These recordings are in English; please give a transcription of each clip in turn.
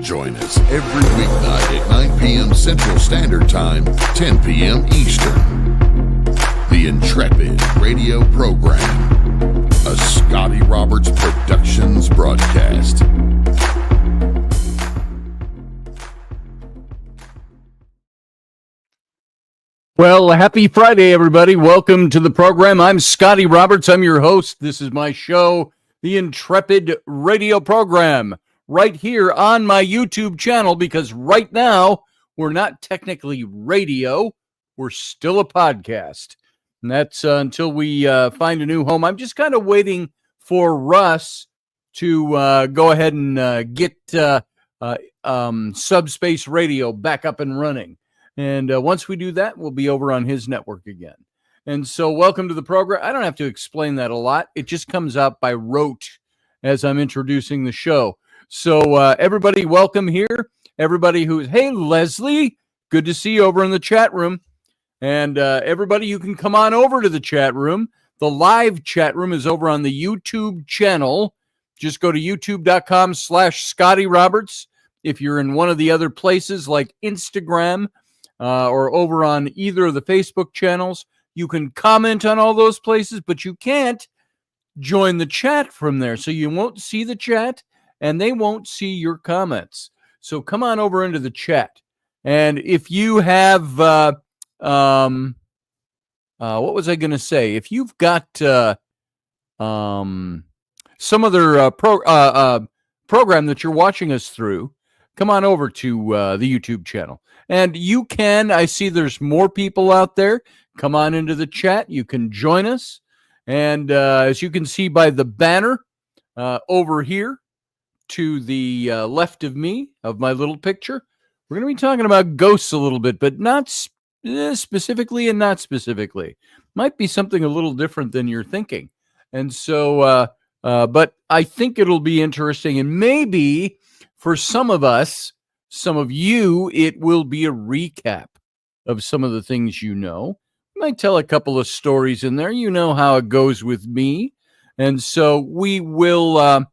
Join us every weeknight at 9 p.m. Central Standard Time, 10 p.m. Eastern. The Intrepid radio program, a Scotty Roberts Productions broadcast. Well, happy Friday, everybody. Welcome to the program. I'm Scotty Roberts. I'm your host. This is my show, the Intrepid radio program, right here on my YouTube channel, because right now we're not technically radio. We're still a podcast. And that's until we find a new home. I'm just kind of waiting for Russ to go ahead and get Subspace Radio back up and running. And once we do that, we'll be over on his network again. And so welcome to the program. I don't have to explain that a lot. It just comes out by rote as I'm introducing the show. So everybody, welcome here. Everybody who's, hey, Leslie, good to see you over in the chat room. And everybody, you can come on over to the chat room. The live chat room is over on the YouTube channel. Just go to youtube.com/Scotty Roberts. If you're in one of the other places like Instagram, or over on either of the Facebook channels, you can comment on all those places, but you can't join the chat from there. So you won't see the chat and they won't see your comments. So come on over into the chat. And if you have, what was I going to say? If you've got some other program that you're watching us through, come on over to the YouTube channel. And you can, I see there's more people out there. Come on into the chat. You can join us. And as you can see by the banner over here to the left of me, of my little picture, we're going to be talking about ghosts a little bit, but not specifically and not specifically. Might be something a little different than you're thinking. And so, but I think it'll be interesting. And maybe for some of us, some of you, it will be a recap of some of the things you know. I might tell a couple of stories in there. You know how it goes with me. And so we will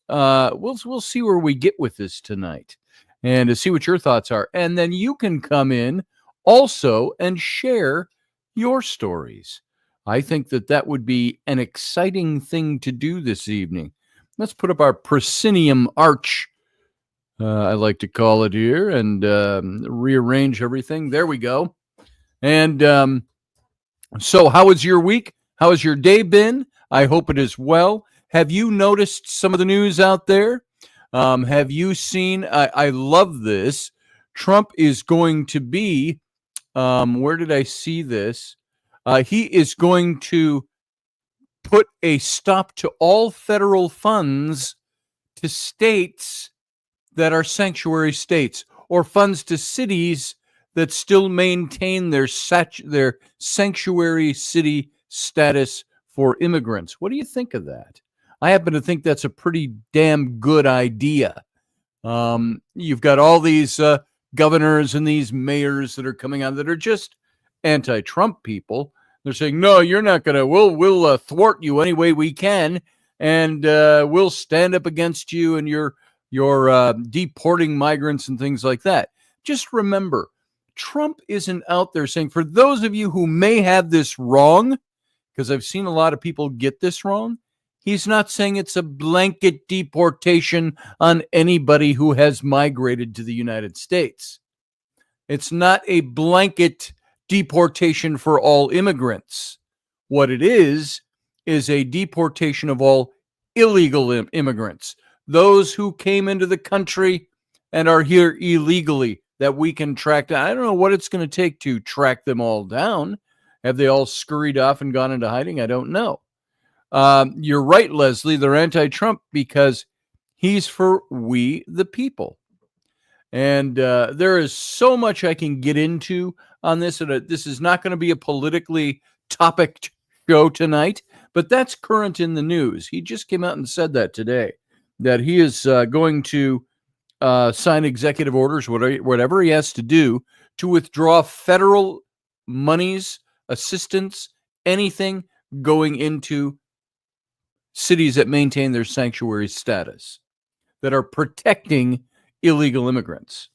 we'll see where we get with this tonight and to see what your thoughts are. And then you can come in also and share your stories. I think that would be an exciting thing to do this evening. Let's put up our proscenium arch, I like to call it here, and rearrange everything. There we go. And so how was your week? How has your day been? I hope it is well. Have you noticed some of the news out there? Have you seen, I love this, Trump is going to be, where did I see this? He is going to put a stop to all federal funds to states that are sanctuary states, or funds to cities that still maintain their sanctuary city status for immigrants. What do you think of that? I happen to think that's a pretty damn good idea. You've got all these governors and these mayors that are coming out that are just anti-Trump people. They're saying, no, you're not going to, we'll thwart you any way we can, and we'll stand up against you and your deporting migrants and things like that. Just remember, Trump isn't out there saying, for those of you who may have this wrong, because I've seen a lot of people get this wrong, he's not saying it's a blanket deportation on anybody who has migrated to the United States. It's not a blanket deportation for all immigrants. What it is a deportation of all illegal immigrants. Those who came into the country and are here illegally that we can track down. I don't know what it's going to take to track them all down. Have they all scurried off and gone into hiding? I don't know. You're right, Leslie. They're anti-Trump because he's for we the people. And there is so much I can get into on this. And this is not going to be a politically topic show tonight, but that's current in the news. He just came out and said that today, that he is going to sign executive orders, whatever he has to do, to withdraw federal monies, assistance, anything going into cities that maintain their sanctuary status, that are protecting illegal immigrants.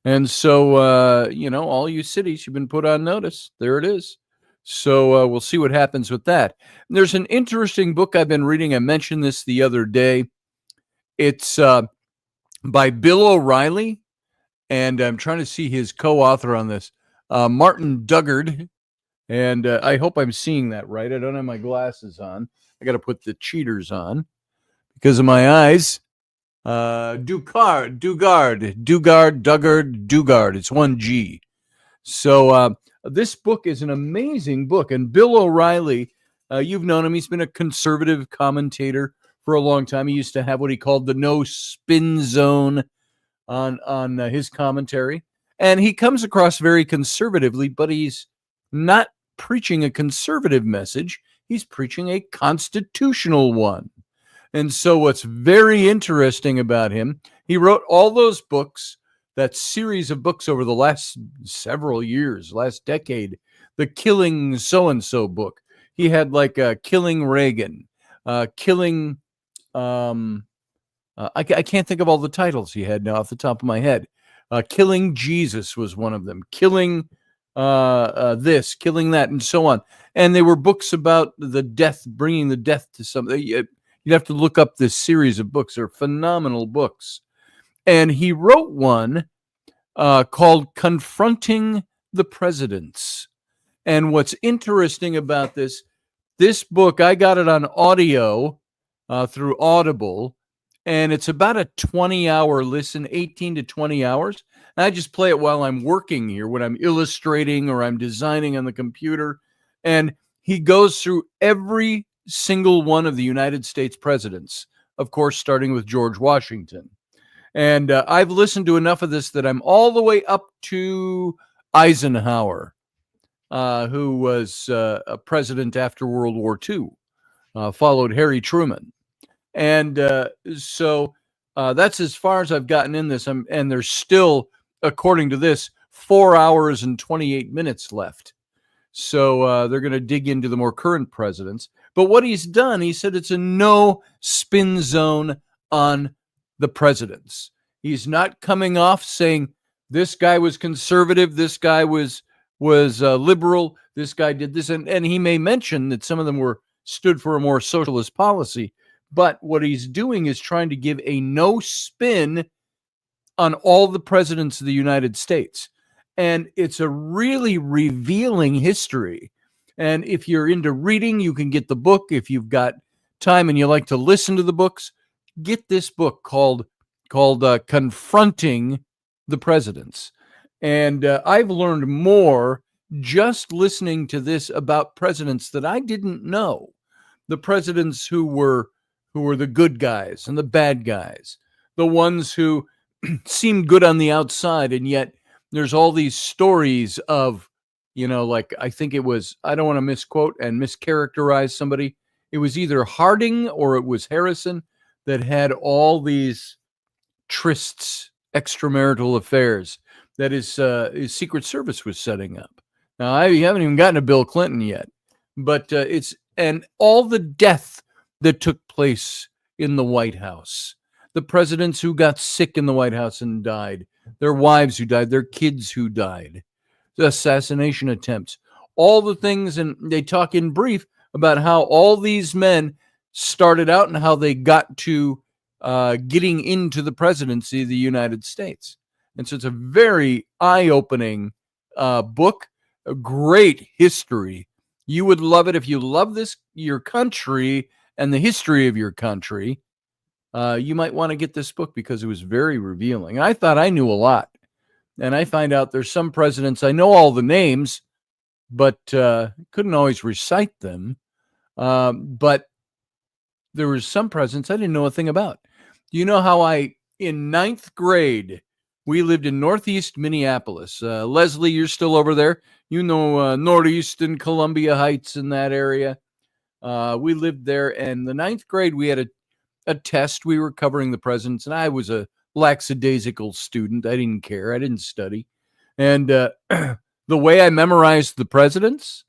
And so, all you cities, you've been put on notice. There it is. So we'll see what happens with that. And there's an interesting book I've been reading. I mentioned this the other day. It's by Bill O'Reilly, and I'm trying to see his co-author on this, Martin Dugard. And I hope I'm seeing that right. I don't have my glasses on. I got to put the cheaters on because of my eyes. Dugard. It's 1G. So this book is an amazing book. And Bill O'Reilly, you've known him. He's been a conservative commentator for a long time. He used to have what he called the no spin zone on his commentary. And he comes across very conservatively, but he's not preaching a conservative message. He's preaching a constitutional one. And so what's very interesting about him, he wrote all those books, that series of books over the last several years, last decade, the Killing So-and-so book. He had like Killing Reagan, Killing, I can't think of all the titles he had now off the top of my head. Killing Jesus was one of them. Killing this, killing that, and so on. And they were books about the death, bringing the death to something. You'd have to look up this series of books. They're phenomenal books. And he wrote one called Confronting the Presidents. And what's interesting about this book, I got it on audio through Audible, and it's about a 20-hour listen, 18 to 20 hours. And I just play it while I'm working here, when I'm illustrating or I'm designing on the computer. And he goes through every single one of the United States presidents, of course, starting with George Washington. And I've listened to enough of this that I'm all the way up to Eisenhower, who was a president after World War II, followed Harry Truman. And so that's as far as I've gotten in this. And there's still, according to this, 4 hours and 28 minutes left. So they're going to dig into the more current presidents. But what he's done, he said it's a no spin zone on the presidents. He's not coming off saying this guy was conservative, this guy was liberal, this guy did this. And he may mention that some of them stood for a more socialist policy. But what he's doing is trying to give a no spin on all the presidents of the United States. And it's a really revealing history. And if you're into reading, you can get the book. If you've got time and you like to listen to the books, get this book called Confronting the Presidents. And I've learned more just listening to this about presidents that I didn't know. The presidents who were the good guys and the bad guys, the ones who seemed good on the outside, and yet there's all these stories of, like I think it was, I don't want to misquote and mischaracterize somebody. It was either Harding or it was Harrison that had all these trysts, extramarital affairs that his Secret Service was setting up. Now, I haven't even gotten to Bill Clinton yet, but and all the death that took place in the White House, the presidents who got sick in the White House and died, their wives who died, their kids who died, the assassination attempts, all the things. And they talk in brief about how all these men started out and how they got to getting into the presidency of the United States. And so it's a very eye-opening book, a great history. You would love it if you love your country and the history of your country. You might want to get this book because it was very revealing. I thought I knew a lot. And I find out there's some presidents, I know all the names, but couldn't always recite them. But there were some presidents I didn't know a thing about. Do you know how in ninth grade, we lived in Northeast Minneapolis. Leslie, you're still over there. You know Northeast and Columbia Heights in that area. We lived there. And the ninth grade, we had a test. We were covering the presidents, and I was a lackadaisical student. I didn't care. I didn't study. And the way I memorized the presidents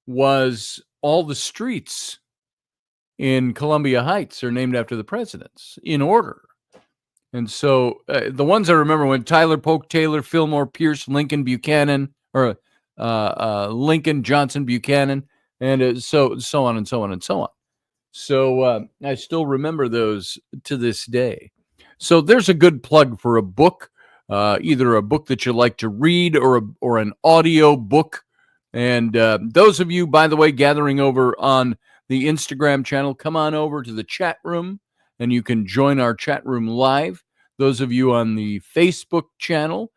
was all the streets in Columbia Heights are named after the presidents in order. And so the ones I remember when Tyler Polk Taylor, Fillmore Pierce, Lincoln Buchanan, or Lincoln Johnson Buchanan, and so on and so on and so on. So I still remember those to this day. So there's a good plug for a book, either a book that you like to read or an audio book. And those of you, by the way, gathering over on the Instagram channel, come on over to the chat room and you can join our chat room live. Those of you on the Facebook channel,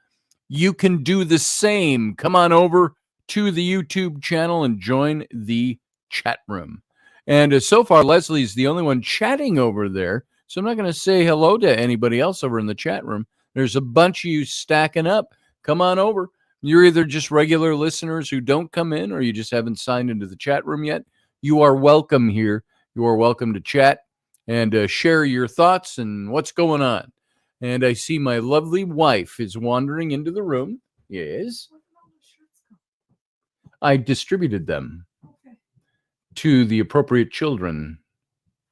you can do the same. Come on over to the YouTube channel and join the chat room. And so far, Leslie's the only one chatting over there. So I'm not going to say hello to anybody else over in the chat room. There's a bunch of you stacking up. Come on over. You're either just regular listeners who don't come in or you just haven't signed into the chat room yet. You are welcome here. You are welcome to chat and share your thoughts and what's going on. And I see my lovely wife is wandering into the room. Yes. I distributed them to the appropriate children.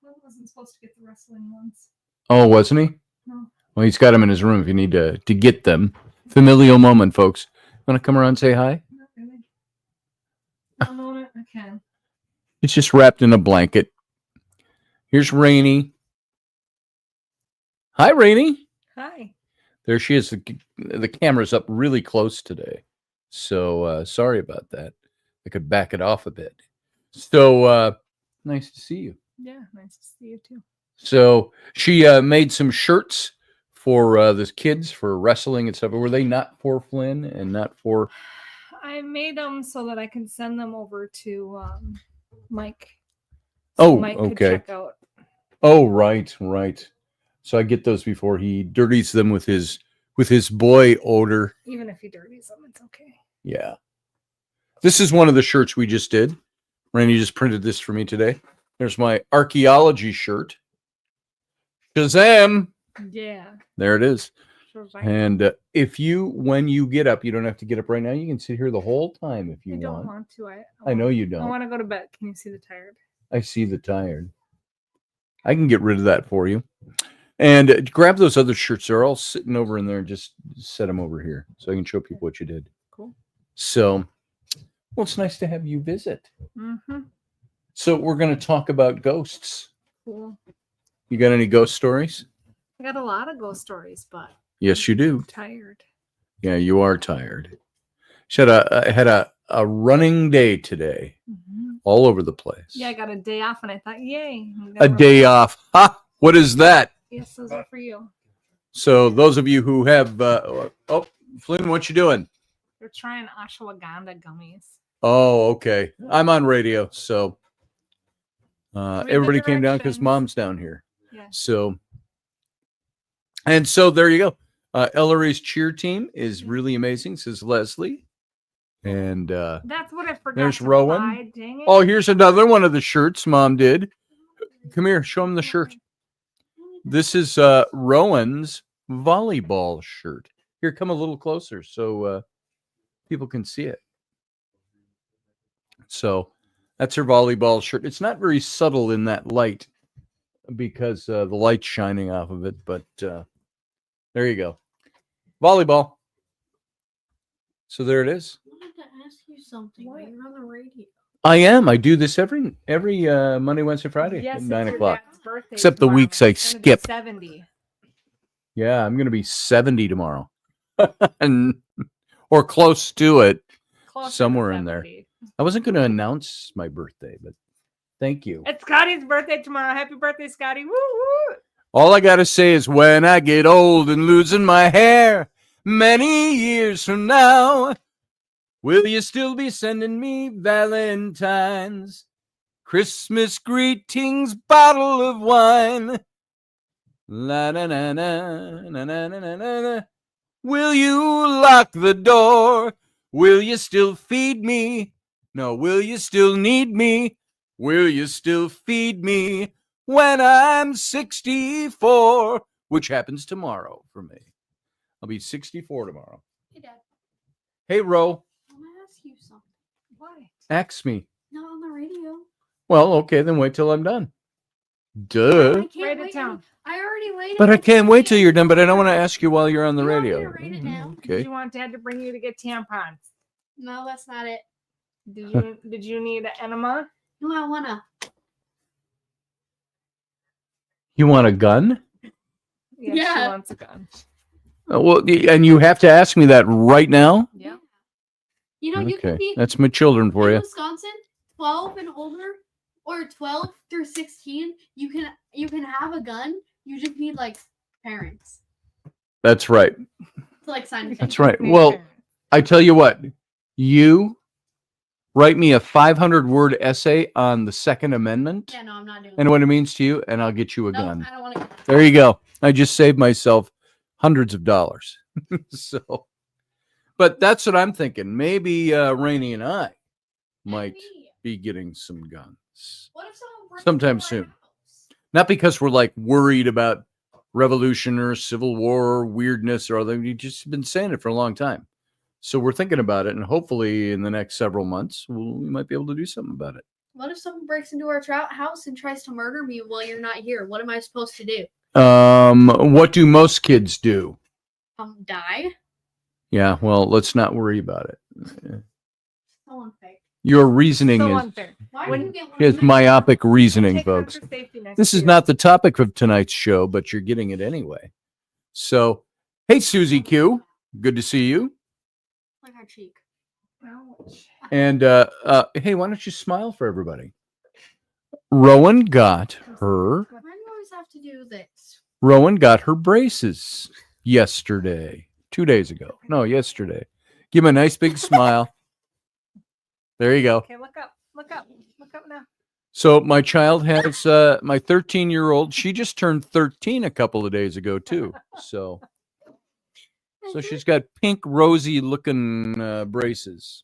I wasn't supposed to get the wrestling ones. Oh, wasn't he? No. Well, he's got them in his room if you need to get them. Familial moment, folks. Want to come around and say hi? Not really. No, I can. It's just wrapped in a blanket. Here's Rainey. Hi, Rainey. Hi. There she is. The camera's up really close today. So sorry about that. I could back it off a bit. So nice to see you. Yeah, nice to see you too. So she made some shirts for the kids for wrestling and stuff. Were they not for Flynn and not for? I made them so that I could send them over to Mike. So Mike okay. could check out. Oh, right. So I get those before he dirties them with his boy odor. Even if he dirties them, it's okay. Yeah. This is one of the shirts we just did. Randy just printed this for me today. There's my archaeology shirt. Shazam! Yeah. There it is. Shazam. And when you get up, you don't have to get up right now. You can sit here the whole time if you want. I don't want to. I know you don't. I want to go to bed. Can you see the tired? I see the tired. I can get rid of that for you. And grab those other shirts. They're all sitting over in there. Just set them over here so I can show people what you did. Cool. So, well, it's nice to have you visit. Mm-hmm. So we're going to talk about ghosts. Cool. You got any ghost stories? I got a lot of ghost stories, but yes, you do. I'm tired. Yeah, you are tired. She had a running day today, all over the place. Yeah, I got a day off, and I thought, yay. A day off. Ha! What is that? Yes, those are for you. So those of you who have, Flynn, what you doing? They're trying ashwagandha gummies. Oh, okay. I'm on radio, so everybody came down because directions. Mom's down here. Yeah. So there you go. Ellery's cheer team is really amazing, says Leslie. And that's what I forgot. there's to Rowan. buy. Dang it. Oh, here's another one of the shirts Mom did. Come here, show him the shirt. This is Rowan's volleyball shirt. Here, come a little closer so people can see it. So that's her volleyball shirt. It's not very subtle in that light because the light's shining off of it, but there you go. Volleyball. So there it is. I wanted to ask you something. What? You're on the radio. I am. I do this every Monday, Wednesday, Friday Yes, at it's 9 your o'clock. dad's birthday Except the tomorrow. weeks I It's gonna be skip. 70. Yeah, I'm going to be 70 tomorrow. Or close to it. Closer to Somewhere in there. 70. I wasn't going to announce my birthday, but thank you. It's Scotty's birthday tomorrow. Happy birthday, Scotty. Woo woo. All I got to say is when I get old and losing my hair, many years from now, will you still be sending me Valentine's, Christmas greetings, bottle of wine? La na na na na na na na na. Will you lock the door? Will you still feed me? No, will you still need me? Will you still feed me when I'm 64? Which happens tomorrow for me. I'll be 64 tomorrow. Hey, Dad. Hey, Ro, I want to ask you something. What? ask me. Not on the radio. Well, okay, then wait till I'm done. Duh. I can't Write it wait. down. I already waited. But I like can't wait till 20 you're done. But I don't minutes. want to ask you while you're on the You want me radio. to write it down? Did Okay. you want Dad to bring you to get tampons? No, that's not it. Did you need an enema? No, I wanna. You want a gun? Yeah, Yeah. she wants a gun. Well, and you have to ask me that right now. Yeah. You know, you can Okay, be that's my children for in you. Wisconsin, 12 and older, or 12 through 16. You can have a gun. You just need like parents That's right. to like sign a thing. That's right. Well, I tell you what, you write me a 500-word essay on the Second Amendment Yeah, no, I'm not doing and that. what it means to you, and I'll get you a No, gun. I don't want to. There you go. I just saved myself hundreds of dollars. So, but that's what I'm thinking. Maybe Rainey and I might be getting some guns. What if someone breaks Sometime into our soon. house? Not because we're like worried about revolution or civil war or weirdness or other. We've just been saying it for a long time. So we're thinking about it, and hopefully in the next several months, we might be able to do something about it. What if someone breaks into our house and tries to murder me while you're not here? What am I supposed to do? What do most kids do? Die? Yeah, well, let's not worry about it. So unfair. Your reasoning So is unfair. Why When- do you get one? is myopic reasoning, Take one folks. for safety next This is year. not the topic of tonight's show, but you're getting it anyway. So, hey, Susie Q, good to see you. Like our cheek. Ouch. And hey, why don't you smile for everybody? Rowan got her. Why do you always have to do this? Rowan got her braces yesterday, 2 days ago. No, yesterday. Give him a nice big smile. There you go. Okay, look up. Look up. Look up now. So my child has my 13-year-old. She just turned 13 a couple of days ago too. So she's got pink, rosy looking braces.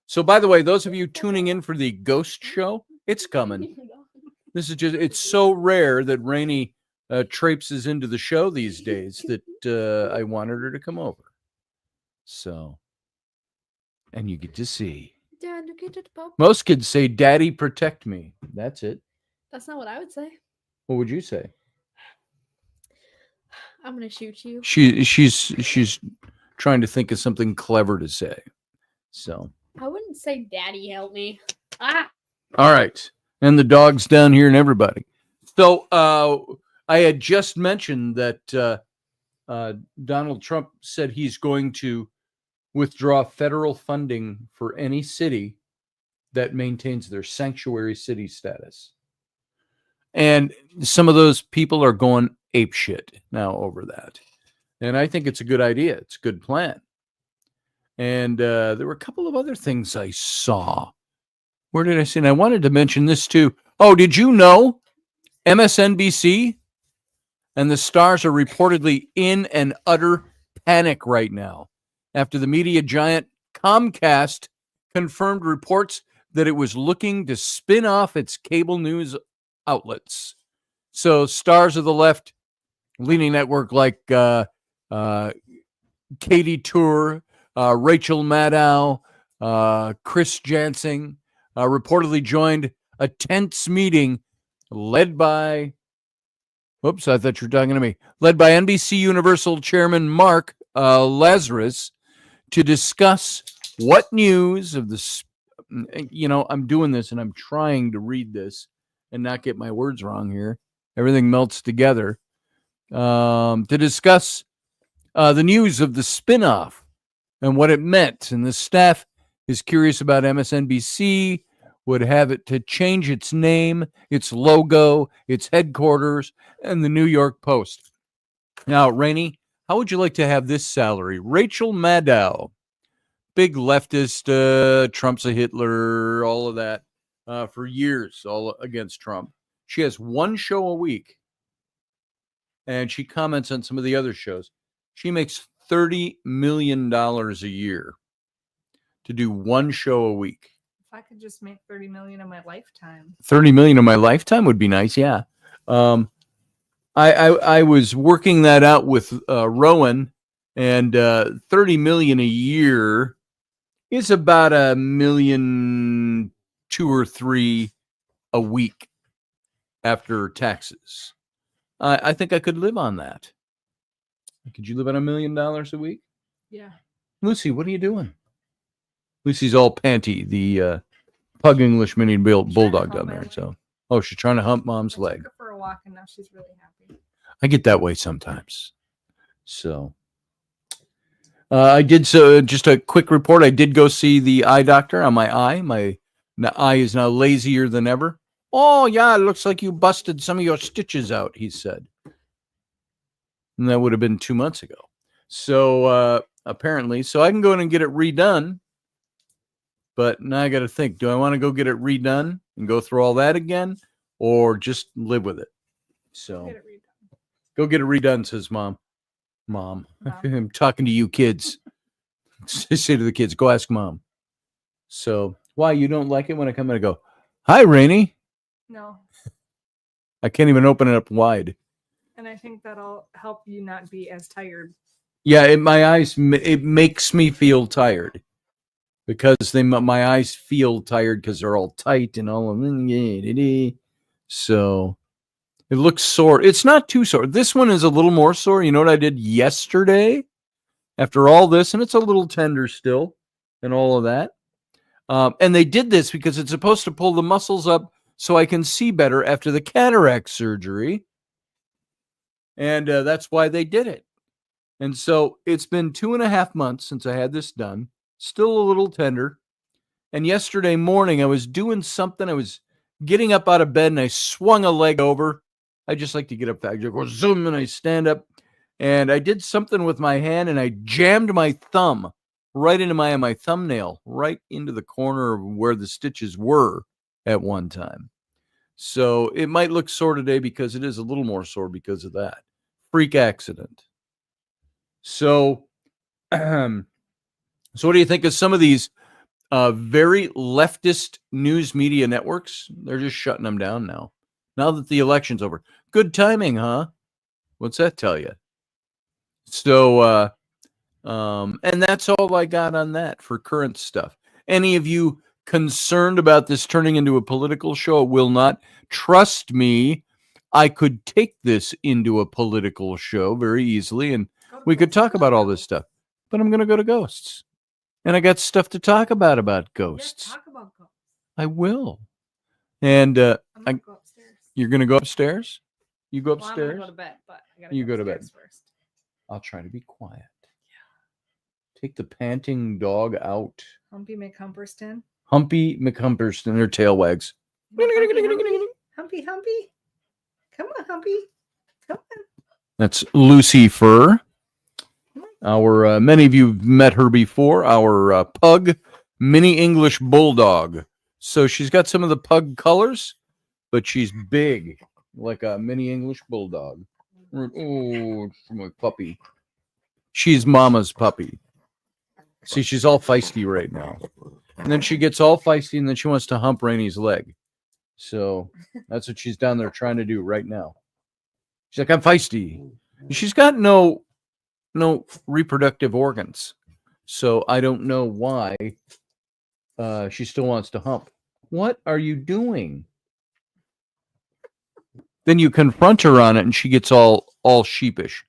So by the way, those of you tuning in for the Ghost Show, it's coming. This is it's so rare that Rainey traipses into the show these days that I wanted her to come over. So, and you get to see. Dad, look at the pup. Most kids say, "Daddy, protect me." That's it. That's not what I would say. What would you say? I'm gonna shoot you. She's trying to think of something clever to say. So, I wouldn't say daddy help me. Ah! all right. And the dogs down here and everybody. So, I had just mentioned that Donald Trump said he's going to withdraw federal funding for any city that maintains their sanctuary city status. And some of those people are going apeshit now over that. And I think it's a good idea. It's a good plan. And there were a couple of other things I saw. Where did I see? And I wanted to mention this too. Oh, did you know MSNBC and the stars are reportedly in an utter panic right now after the media giant Comcast confirmed reports that it was looking to spin off its cable news outlets. So stars of the left leaning network like Katie Tour, Rachel Maddow, Chris Jansing reportedly joined a tense meeting led by, whoops, I thought you were talking to me, led by NBC Universal Chairman Mark Lazarus to discuss what news of the, I'm doing this and I'm trying to read this and not get my words wrong here. Everything melts together. To discuss the news of the spinoff and what it meant. And the staff is curious about MSNBC, would have it to change its name, its logo, its headquarters, and the New York Post. Now, Rainey, how would you like to have this salary? Rachel Maddow, big leftist, Trump's a Hitler, all of that, for years, all against Trump. She has one show a week, and she comments on some of the other shows. She makes $30 million a year to do one show a week. If I could just make 30 million in my lifetime. 30 million in my lifetime would be nice. Yeah. I was working that out with Rowan, and 30 million a year is about $1.2 or $1.3 million a week. after taxes. I think I could live on that. Could you live on $1 million a week? Yeah. Lucy, what are you doing? Lucy's all panty, the pug English mini bulldog down there. So, oh, she's trying to hump mom's I leg. took her for a walk, and now she's really happy. I get that way sometimes. So, I did just a quick report. I did go see the eye doctor on my eye. My eye is now lazier than ever. Oh, yeah, it looks like you busted some of your stitches out, he said. And that would have been 2 months ago. So, apparently, so I can go in and get it redone. But now I got to think, do I want to go get it redone and go through all that again, or just live with it? So, go get it redone, says Mom. Mom. I'm talking to you kids. Say to the kids, go ask Mom. So, why, you don't like it when I come in and go, hi, Rainey? No. I can't even open it up wide. And I think that'll help you not be as tired. Yeah, my eyes, it makes me feel tired. Because my eyes feel tired because they're all tight and all of them. So it looks sore. It's not too sore. This one is a little more sore. You know what I did yesterday after all this? And it's a little tender still and all of that. And they did this because it's supposed to pull the muscles up so I can see better after the cataract surgery. And that's why they did it. And so it's been 2.5 months since I had this done. Still a little tender. And yesterday morning, I was doing something. I was getting up out of bed and I swung a leg over. I just like to get up fast. I go zoom and I stand up. And I did something with my hand and I jammed my thumb right into my thumbnail, right into the corner of where the stitches were at one time. So it might look sore today because it is a little more sore because of that. Freak accident. So, so what do you think of some of these very leftist news media networks? They're just shutting them down now. Now that the election's over. Good timing, huh? What's that tell you? So, and that's all I got on that for current stuff. Any of you concerned about this turning into a political show? It will not. Trust me, I could take this into a political show very easily, and we could talk about all this stuff. But I'm going to go to ghosts. And I got stuff to talk about ghosts. Yeah, talk about ghosts. I will. And I'm gonna go upstairs. You're going to go upstairs? You go Well, upstairs? I'm gonna go to bed, but I gotta You go go to bed upstairs first. I'll try to be quiet. Yeah. Take the panting dog out. Humpy McHumperston. Humpy McHumperston, her tail wags. Humpy, Humpy. Come on, Humpy. Come on. That's Lucy Fur. Our many of you have met her before. Our pug, mini English bulldog. So she's got some of the pug colors, but she's big, like a mini English bulldog. Oh, my puppy. She's Mama's puppy. See, she's all feisty right now. And then she gets all feisty, and then she wants to hump Rainey's leg. So that's what she's down there trying to do right now. She's like, I'm feisty. She's got no reproductive organs. So I don't know why she still wants to hump. What are you doing? Then you confront her on it and she gets all sheepish.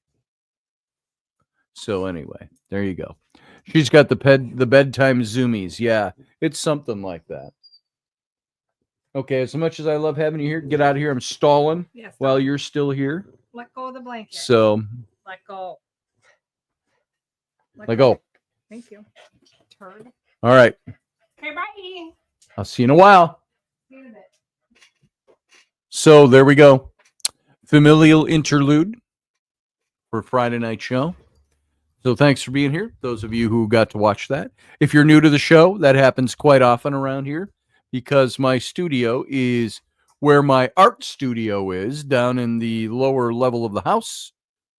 So anyway, there you go. She's got the bedtime zoomies. Yeah, it's something like that. Okay, as much as I love having you here, get out of here. I'm stalling while you're still here. Let go of the blanket. So let go. Let go. Thank you. Turd. All right. Okay, bye. I'll see you in a while. See you in a bit. So there we go. Familial interlude for Friday night show. So thanks for being here. Those of you who got to watch that. If you're new to the show, that happens quite often around here because my studio is where my art studio is, down in the lower level of the house.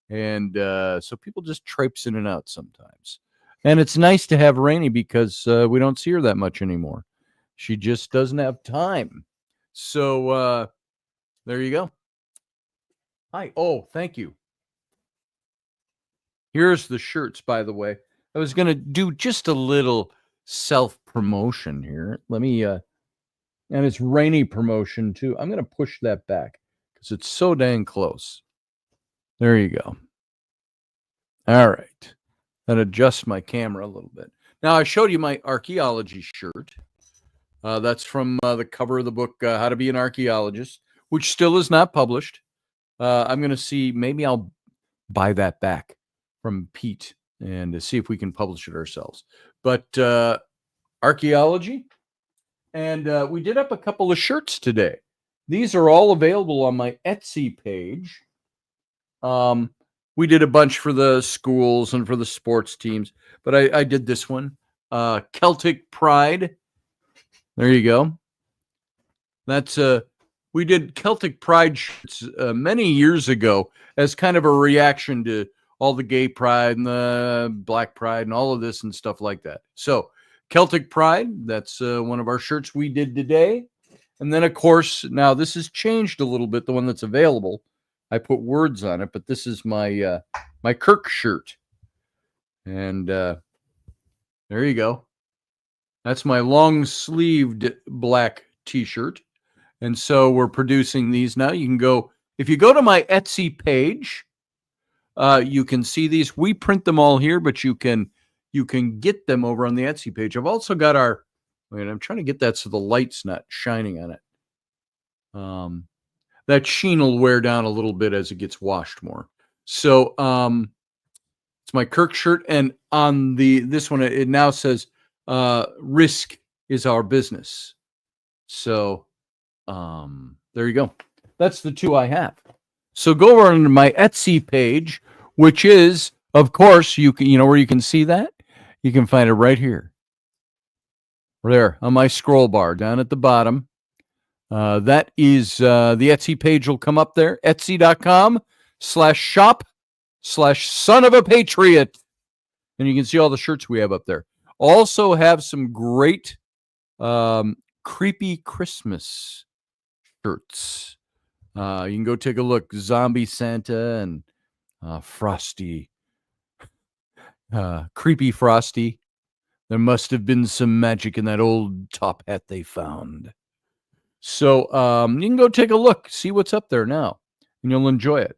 And so people just traipse in and out sometimes. And it's nice to have Rainey because we don't see her that much anymore. She just doesn't have time. So there you go. Hi. Oh, thank you. Here's the shirts, by the way. I was going to do just a little self-promotion here. Let me, and it's Rainy promotion too. I'm going to push that back. because it's so dang close. There you go. All right. That adjusts my camera a little bit. Now, I showed you my archaeology shirt. That's from the cover of the book, How to Be an Archaeologist, which still is not published. I'm going to see, maybe I'll buy that back from Pete and to see if we can publish it ourselves. But archaeology, and we did up a couple of shirts today. These are all available on my Etsy page. We did a bunch for the schools and for the sports teams, but I did this one, Celtic Pride. There you go. That's we did Celtic Pride shirts many years ago as kind of a reaction to all the gay pride and the black pride and all of this and stuff like that. So Celtic Pride, that's one of our shirts we did today. And then, of course, now this has changed a little bit, the one that's available. I put words on it, but this is my my Kirk shirt. And there you go. That's my long-sleeved black T-shirt. And so we're producing these now. You can go, if you go to my Etsy page, you can see these. We print them all here, but you can get them over on the Etsy page. I've also got our, wait, I'm trying to get that so the light's not shining on it. That sheen will wear down a little bit as it gets washed more. So it's my Kirk shirt, and on this one it now says risk is our business. So there you go. That's the two I have. So go over to my Etsy page, which is, of course, you know where you can see that? You can find it right here. There on my scroll bar down at the bottom. That is the Etsy page will come up there. Etsy.com/shop/son-of-a-patriot. And you can see all the shirts we have up there. Also have some great creepy Christmas shirts. You can go take a look. Zombie Santa and Frosty. Creepy Frosty. There must have been some magic in that old top hat they found. So you can go take a look, see what's up there now, and you'll enjoy it.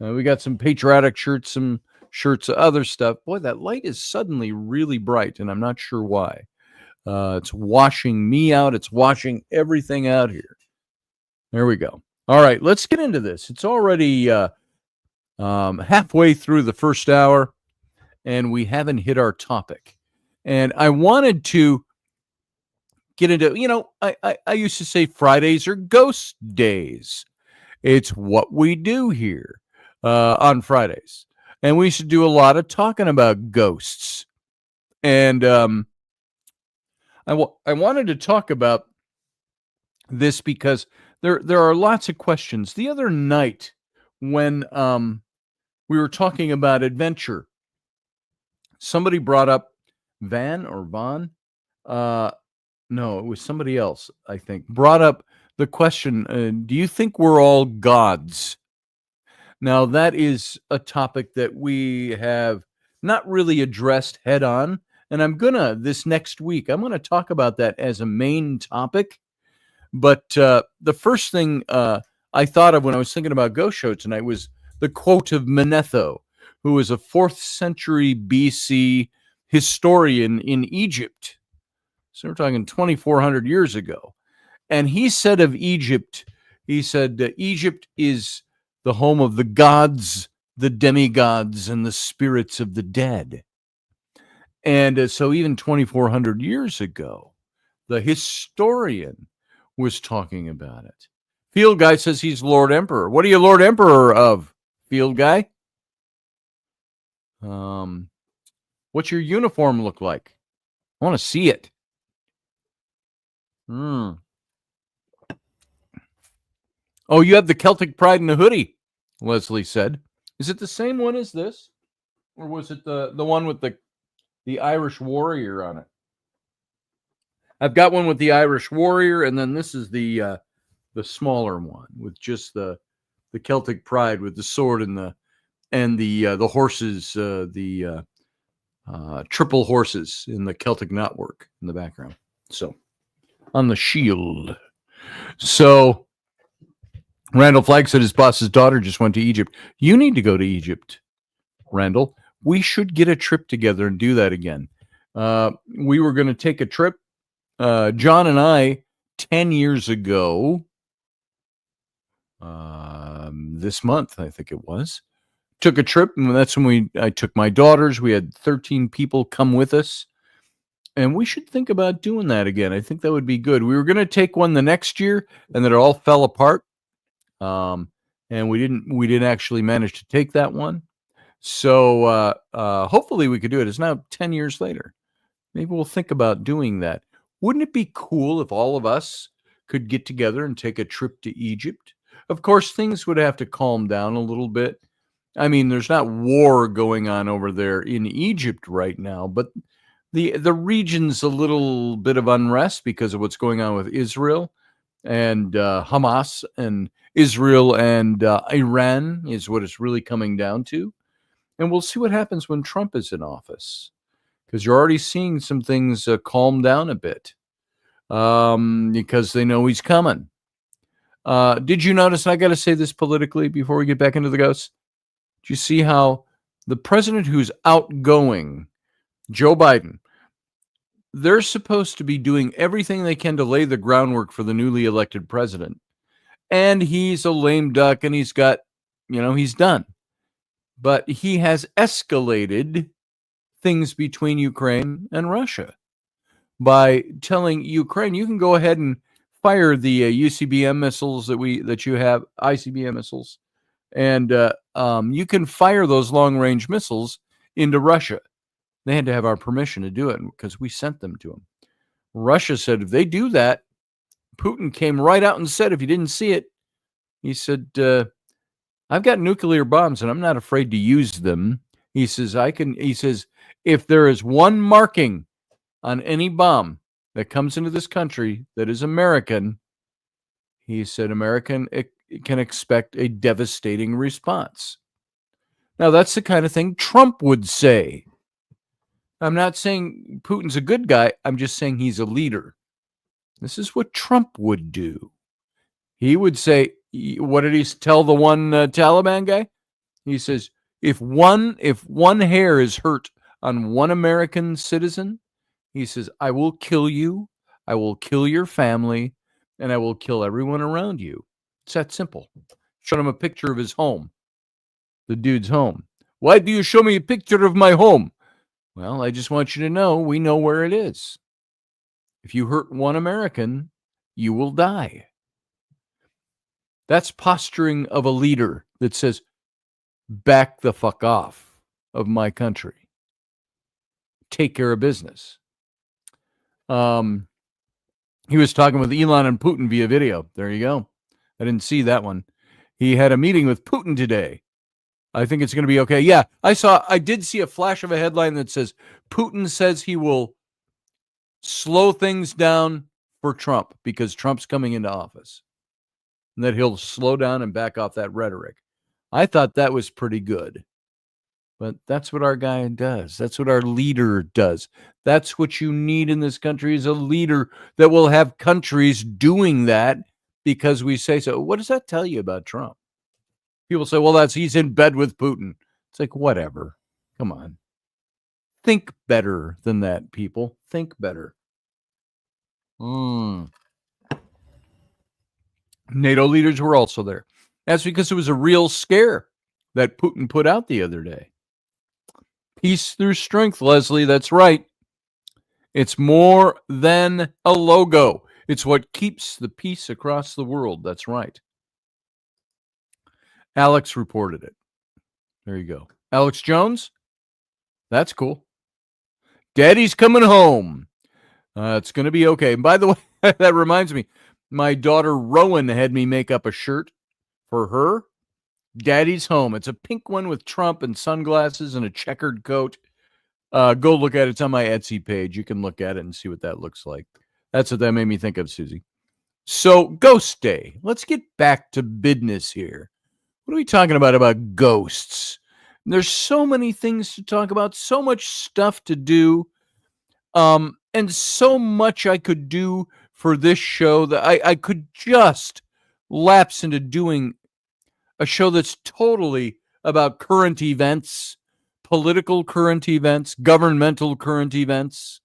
We got some patriotic shirts, some shirts, other stuff. Boy, that light is suddenly really bright, and I'm not sure why. It's washing me out. It's washing everything out here. There we go. All right, let's get into this. It's already halfway through the first hour, and we haven't hit our topic. And I wanted to get into, you know, I used to say Fridays are ghost days. It's what we do here on Fridays. And we should do a lot of talking about ghosts. And I wanted to talk about this because there are lots of questions. The other night when we were talking about adventure, somebody brought up Vaughn. No, it was somebody else, I think, brought up the question, do you think we're all gods? Now, that is a topic that we have not really addressed head on. And this next week, I'm going to talk about that as a main topic. But the first thing I thought of when I was thinking about Ghost Show tonight was the quote of Manetho, who was a 4th century BC historian in Egypt. So we're talking 2,400 years ago. And he said of Egypt, Egypt is the home of the gods, the demigods, and the spirits of the dead. And so even 2,400 years ago, the historian was talking about it. Field Guy says he's Lord Emperor. What are you Lord Emperor of, Field Guy? What's your uniform look like? I want to see it. Oh, you have the Celtic Pride in the hoodie, Leslie said. Is it the same one as this? Or was it the one with the Irish Warrior on it? I've got one with the Irish Warrior, and then this is the smaller one with just the Celtic Pride with the sword and the horses, the triple horses in the Celtic knotwork in the background. So on the shield. So Randall Flagg said his boss's daughter just went to Egypt. You need to go to Egypt, Randall. We should get a trip together and do that again. We were going to take a trip. John and I, 10 years ago, this month, I think it was, took a trip. And that's when I took my daughters. We had 13 people come with us. And we should think about doing that again. I think that would be good. We were going to take one the next year, and then it all fell apart. And we didn't actually manage to take that one. So hopefully we could do it. It's now 10 years later. Maybe we'll think about doing that. Wouldn't it be cool if all of us could get together and take a trip to Egypt? Of course, things would have to calm down a little bit. I mean, there's not war going on over there in Egypt right now, but the region's a little bit of unrest because of what's going on with Israel and Hamas, and Israel and Iran is what it's really coming down to. And we'll see what happens when Trump is in office, because you're already seeing some things calm down a bit because they know he's coming. Did you notice, and I got to say this politically before we get back into the ghosts, did you see how the president who's outgoing, Joe Biden, they're supposed to be doing everything they can to lay the groundwork for the newly elected president. And he's a lame duck, and he's got, he's done. But he has escalated things between Ukraine and Russia by telling Ukraine, you can go ahead and fire the UCBM missiles that you have, ICBM missiles, and you can fire those long-range missiles into Russia. They had to have our permission to do it because we sent them to them. Russia said if they do that, Putin came right out and said, if you didn't see it, he said, I've got nuclear bombs and I'm not afraid to use them. He says, if there is one marking on any bomb that comes into this country that is American, he said, American can expect a devastating response. Now, that's the kind of thing Trump would say. I'm not saying Putin's a good guy. I'm just saying he's a leader. This is what Trump would do. He would say, what did he tell the one Taliban guy? He says, if one hair is hurt on one American citizen, he says, I will kill you, I will kill your family, and I will kill everyone around you. It's that simple. Showed him a picture of his home, the dude's home. Why do you show me a picture of my home? Well, I just want you to know, we know where it is. If you hurt one American, you will die. That's posturing of a leader that says, back the fuck off of my country. Take care of business. He was talking with Elon and Putin via video. There you go. I didn't see that one. He had a meeting with Putin today. I think it's going to be okay. Yeah, I did see a flash of a headline that says Putin says he will slow things down for Trump because Trump's coming into office, and that he'll slow down and back off that rhetoric. I thought that was pretty good, but that's what our guy does. That's what our leader does. That's what you need in this country, is a leader that will have countries doing that because we say so. What does that tell you about Trump? People say, well, he's in bed with Putin. It's like, whatever. Come on. Think better than that, people. Think better. NATO leaders were also there. That's because it was a real scare that Putin put out the other day. Peace through strength, Leslie. That's right. It's more than a logo. It's what keeps the peace across the world. That's right. Alex reported it. There you go. Alex Jones? That's cool. Daddy's coming home. It's going to be okay. And by the way, that reminds me, my daughter Rowan had me make up a shirt for her. Daddy's home. It's a pink one with Trump and sunglasses and a checkered coat. Go look at it. It's on my Etsy page. You can look at it and see what that looks like. That's what that made me think of, Susie. So, Ghost Day. Let's get back to business here. What are we talking about ghosts? There's so many things to talk about, so much stuff to do, and so much I could do for this show that I could just lapse into doing a show that's totally about current events, political current events, governmental current events.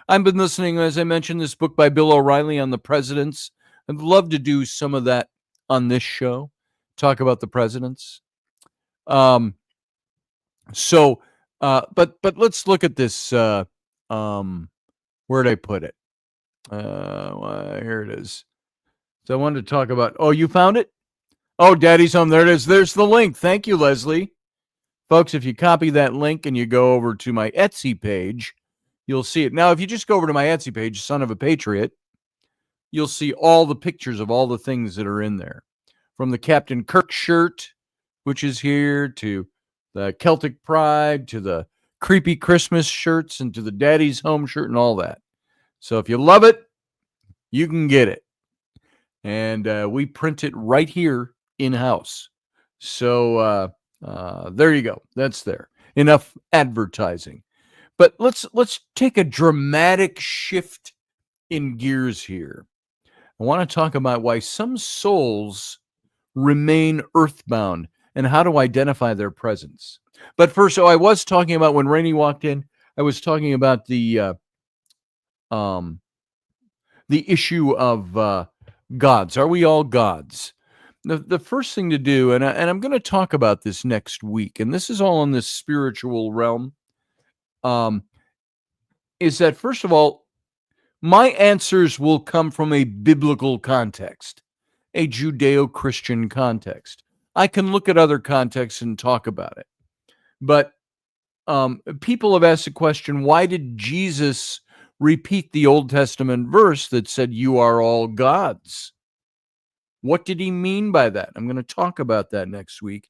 I've been listening, as I mentioned, this book by Bill O'Reilly on the presidents. I'd love to do some of that on this show, talk about the presidents. But let's look at this. Where'd I put it? Here it is. So I wanted to talk about. Oh, you found it? Oh, Daddy's Home. There it is. There's the link. Thank you, Leslie. Folks, if you copy that link and you go over to my Etsy page, you'll see it. Now, if you just go over to my Etsy page, Son of a Patriot, you'll see all the pictures of all the things that are in there. From the Captain Kirk shirt, which is here, to the Celtic Pride, to the creepy Christmas shirts, and to the Daddy's Home shirt and all that. So if you love it, you can get it. And we print it right here in-house. So there you go. That's there. Enough advertising. But let's take a dramatic shift in gears here. I want to talk about why some souls remain earthbound and how to identify their presence. But first, I was talking about when Rainey walked in, I was talking about the issue of gods. Are we all gods? The first thing to do, and I'm going to talk about this next week, and this is all in this spiritual realm, is that, first of all, my answers will come from a biblical context, a Judeo-Christian context. I can look at other contexts and talk about it. But people have asked the question, why did Jesus repeat the Old Testament verse that said, "You are all gods"? What did he mean by that? I'm going to talk about that next week.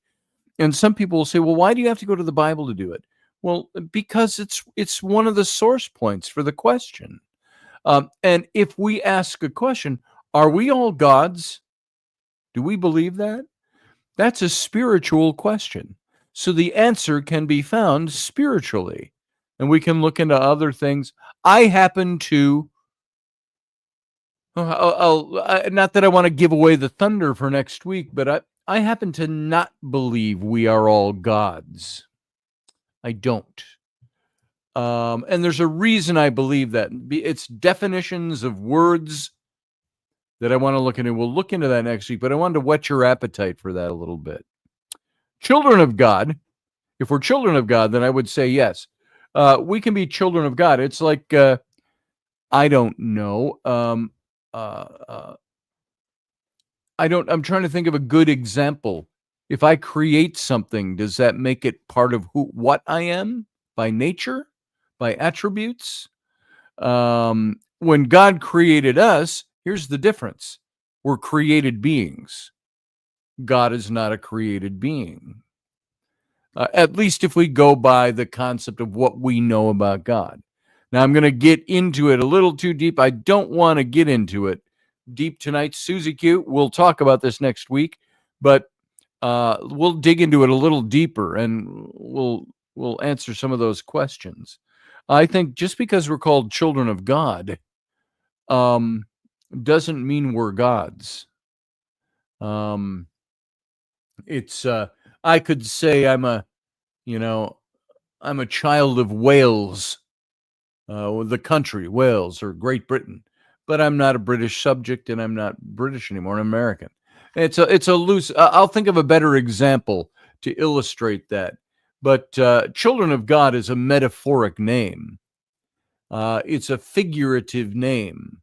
And some people will say, well, why do you have to go to the Bible to do it? Well, because it's one of the source points for the question. And if we ask a question, are we all gods? Do we believe that? That's a spiritual question. So the answer can be found spiritually. And we can look into other things. I happen to, not that I want to give away the thunder for next week, but I happen to not believe we are all gods. I don't. And there's a reason I believe that. It's definitions of words that I want to look into. We'll look into that next week, but I wanted to whet your appetite for that a little bit. Children of God, if we're children of God, then I would say yes. We can be children of God. It's like, I don't know. I'm trying to think of a good example. If I create something, does that make it part of what I am by nature, by attributes? When God created us, here's the difference. We're created beings. God is not a created being. At least if we go by the concept of what we know about God. Now, I'm going to get into it a little too deep. I don't want to get into it deep tonight. Susie Q, we'll talk about this next week, but we'll dig into it a little deeper, and we'll answer some of those questions. I think just because we're called children of God doesn't mean we're gods. It's I could say I'm a child of Wales, the country, Wales or Great Britain, but I'm not a British subject, and I'm not British anymore. I'm American. It's a loose. I'll think of a better example to illustrate that. But children of God is a metaphoric name. It's a figurative name.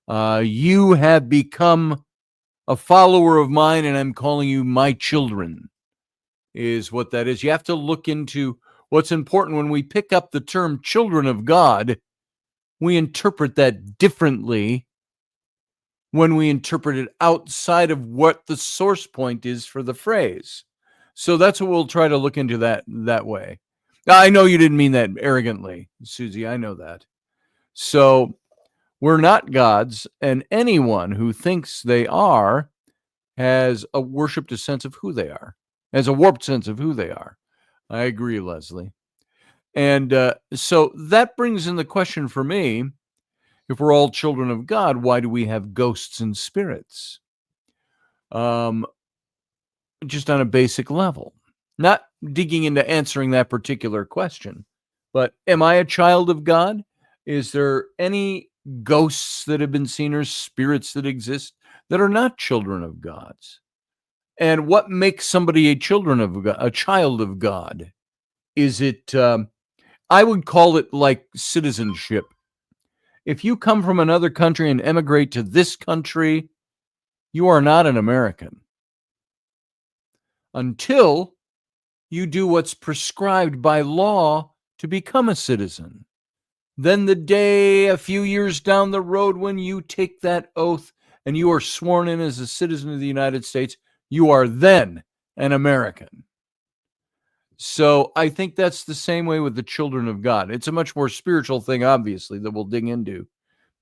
You have become a follower of mine, and I'm calling you my children, is what that is. You have to look into what's important. When we pick up the term children of God, we interpret that differently when we interpret it outside of what the source point is for the phrase. So that's what we'll try to look into that way. I know you didn't mean that arrogantly, Susie. I know that. So we're not gods, and anyone who thinks they are has a warped sense of who they are. Has a warped sense of who they are. I agree, Leslie. And so that brings in the question for me, if we're all children of God, why do we have ghosts and spirits? um, just on a basic level. Not digging into answering that particular question, but am I a child of God? Is there any ghosts that have been seen or spirits that exist that are not children of God's? And what makes somebody a child of God? Is it? I would call it like citizenship. If you come from another country and emigrate to this country, you are not an American until you do what's prescribed by law to become a citizen. Then the day, a few years down the road, when you take that oath and you are sworn in as a citizen of the United States, you are then an American. So I think that's the same way with the children of God. It's a much more spiritual thing, obviously, that we'll dig into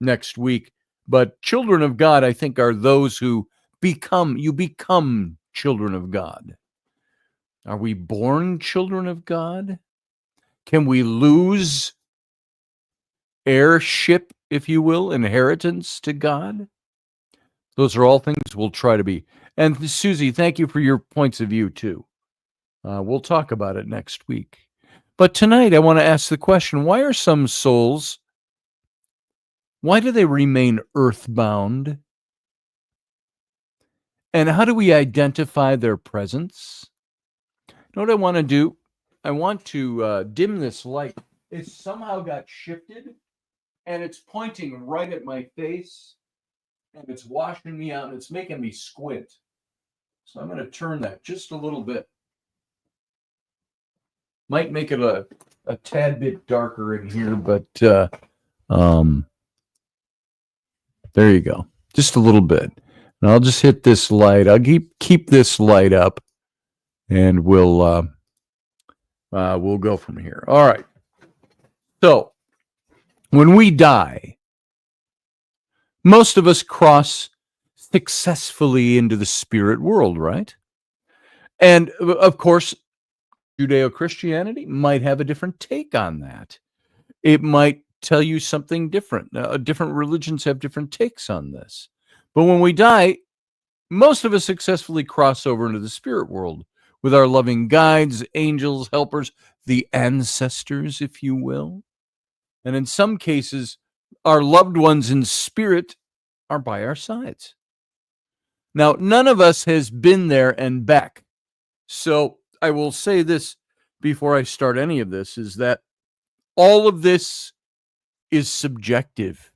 next week. But children of God, I think, are those who become children of God. Are we born children of God? Can we lose heirship, if you will, inheritance to God? Those are all things we'll try to be. And Susie, thank you for your points of view, too. We'll talk about it next week. But tonight, I want to ask the question, why are some souls, why do they remain earthbound? And how do we identify their presence? You know what I want to do? I want to dim this light. It somehow got shifted, and it's pointing right at my face, and it's washing me out, and it's making me squint. So I'm going to turn that just a little bit. Might make it a tad bit darker in here, but there you go. Just a little bit. And I'll just hit this light. I'll keep this light up, and we'll go from here. All right. So when we die, most of us cross successfully into the spirit world, right? And of course, Judeo-Christianity might have a different take on that. It might tell you something different. Different religions have different takes on this. But when we die, most of us successfully cross over into the spirit world with our loving guides, angels, helpers, the ancestors, if you will. And in some cases, our loved ones in spirit are by our sides. Now, none of us has been there and back. So I will say this before I start any of this, is that all of this is subjective.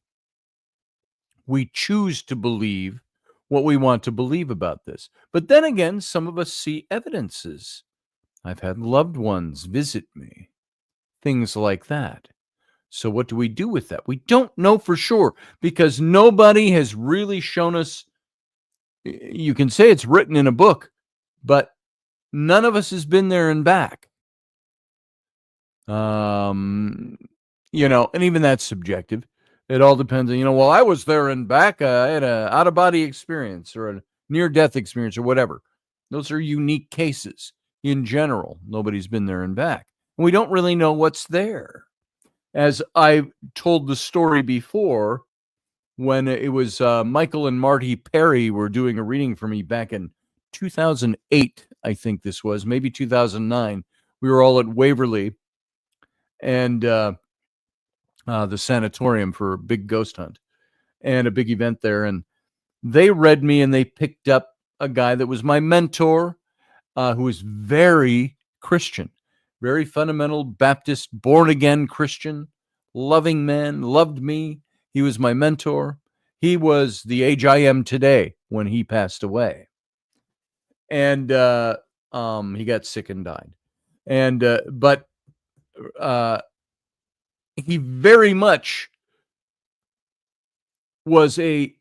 We choose to believe what we want to believe about this. But then again, some of us see evidences. I've had loved ones visit me, things like that. So what do we do with that? We don't know for sure, because nobody has really shown us. You can say it's written in a book, but none of us has been there and back. And even that's subjective. It all depends on, well, I was there and back. I had an out-of-body experience or a near-death experience or whatever. Those are unique cases. In general, nobody's been there and back. And we don't really know what's there. As I told the story before, when it was Michael and Marty Perry were doing a reading for me back in 2008, I think this was, maybe 2009. We were all at Waverly and the sanatorium for a big ghost hunt and a big event there. And they read me, and they picked up a guy that was my mentor, who was very Christian, very fundamental Baptist, born-again Christian, loving man, loved me. He was my mentor. He was the age I am today when he passed away. And he got sick and died. And but he very much was a,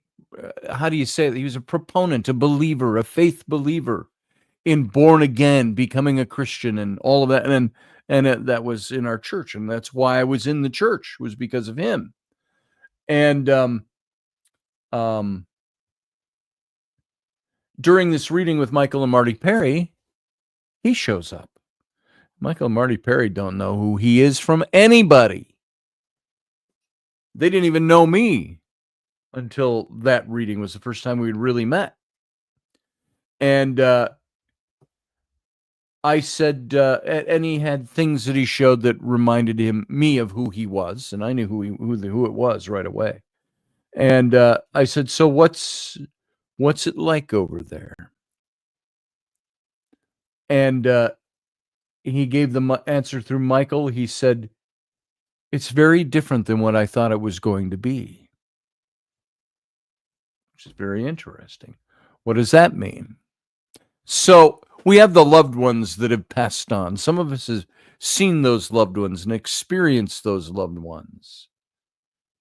how do you say it? He was a proponent, a believer, a faith believer in born again, becoming a Christian and all of that. And that was in our church. And that's why I was in the church, was because of him. And during this reading with Michael and Marty Perry, he shows up. Michael and Marty Perry don't know who he is from anybody. They didn't even know me until that reading was the first time we'd really met. And I said, and he had things that he showed that reminded me of who he was, and I knew who it was right away. And I said, so what's it like over there? And he gave the answer through Michael. He said, it's very different than what I thought it was going to be, which is very interesting. What does that mean? So we have the loved ones that have passed on. Some of us have seen those loved ones and experienced those loved ones.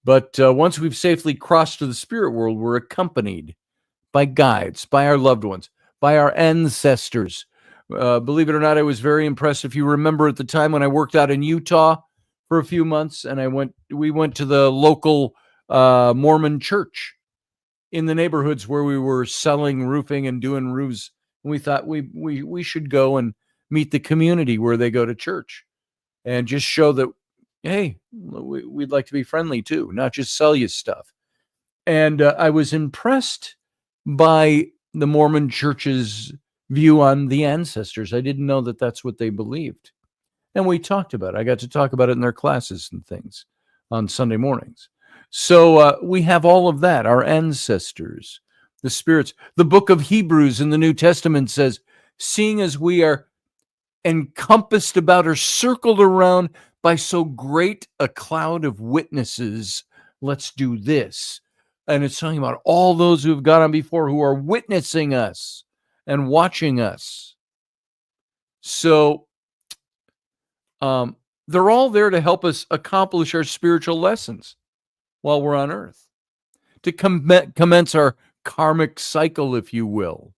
But once we've safely crossed to the spirit world, we're accompanied by guides, by our loved ones, by our ancestors. Believe it or not, I was very impressed. If you remember at the time when I worked out in Utah for a few months, and we went to the local Mormon church in the neighborhoods where we were selling roofing and doing roofs. And we thought we should go and meet the community where they go to church and just show that, hey, we'd like to be friendly too, not just sell you stuff. And I was impressed by the Mormon church's view on the ancestors. I didn't know that that's what they believed. And we talked about it. I got to talk about it in their classes and things on Sunday mornings. So we have all of that, our ancestors, the spirits. The book of Hebrews in the New Testament says, seeing as we are encompassed about or circled around by so great a cloud of witnesses, let's do this. And it's talking about all those who have gone on before who are witnessing us and watching us. So they're all there to help us accomplish our spiritual lessons while we're on earth, to commence our karmic cycle, if you will.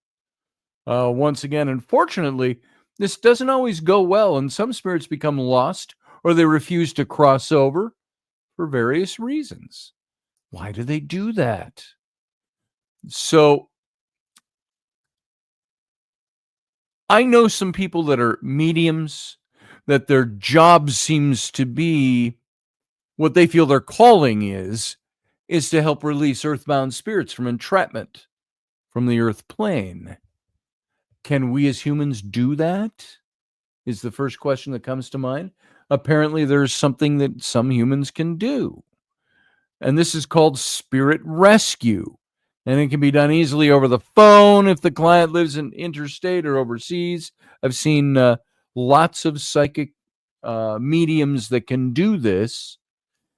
Once again, unfortunately, this doesn't always go well, and some spirits become lost or they refuse to cross over for various reasons. Why do they do that? So I know some people that are mediums, that their job seems to be, what they feel their calling is to help release earthbound spirits from entrapment from the earth plane. Can we as humans do that? Is the first question that comes to mind. Apparently, there's something that some humans can do. And this is called spirit rescue. And it can be done easily over the phone if the client lives in interstate or overseas. I've seen lots of psychic mediums that can do this.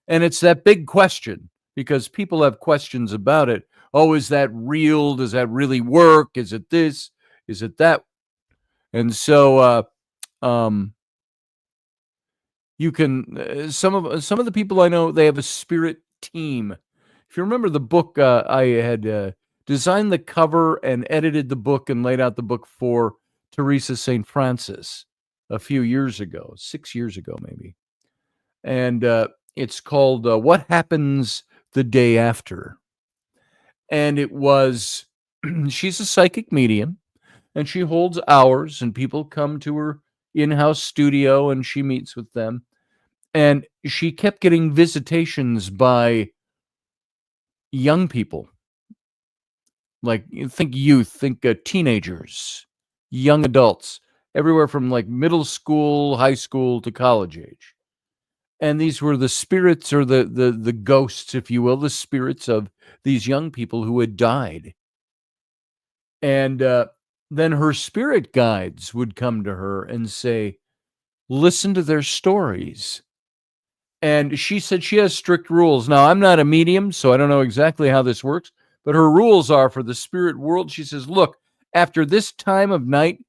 And it's that big question, because people have questions about it. Oh, is that real? Does that really work? Is it this? Is it that? And so you can, some of the people I know, they have a spirit team. If you remember the book, I had designed the cover and edited the book and laid out the book for Teresa St. Francis a few years ago, 6 years ago maybe. And it's called What Happens the Day After. And it was, she's a psychic medium, and she holds hours, and people come to her in-house studio, and she meets with them. And she kept getting visitations by young people. Like, think youth, think teenagers, young adults, everywhere from like middle school, high school to college age. And these were the spirits, or the ghosts, if you will, the spirits of these young people who had died. And then her spirit guides would come to her and say, listen to their stories. And she said she has strict rules. Now, I'm not a medium, so I don't know exactly how this works, but her rules are for the spirit world. She says, look, after this time of night,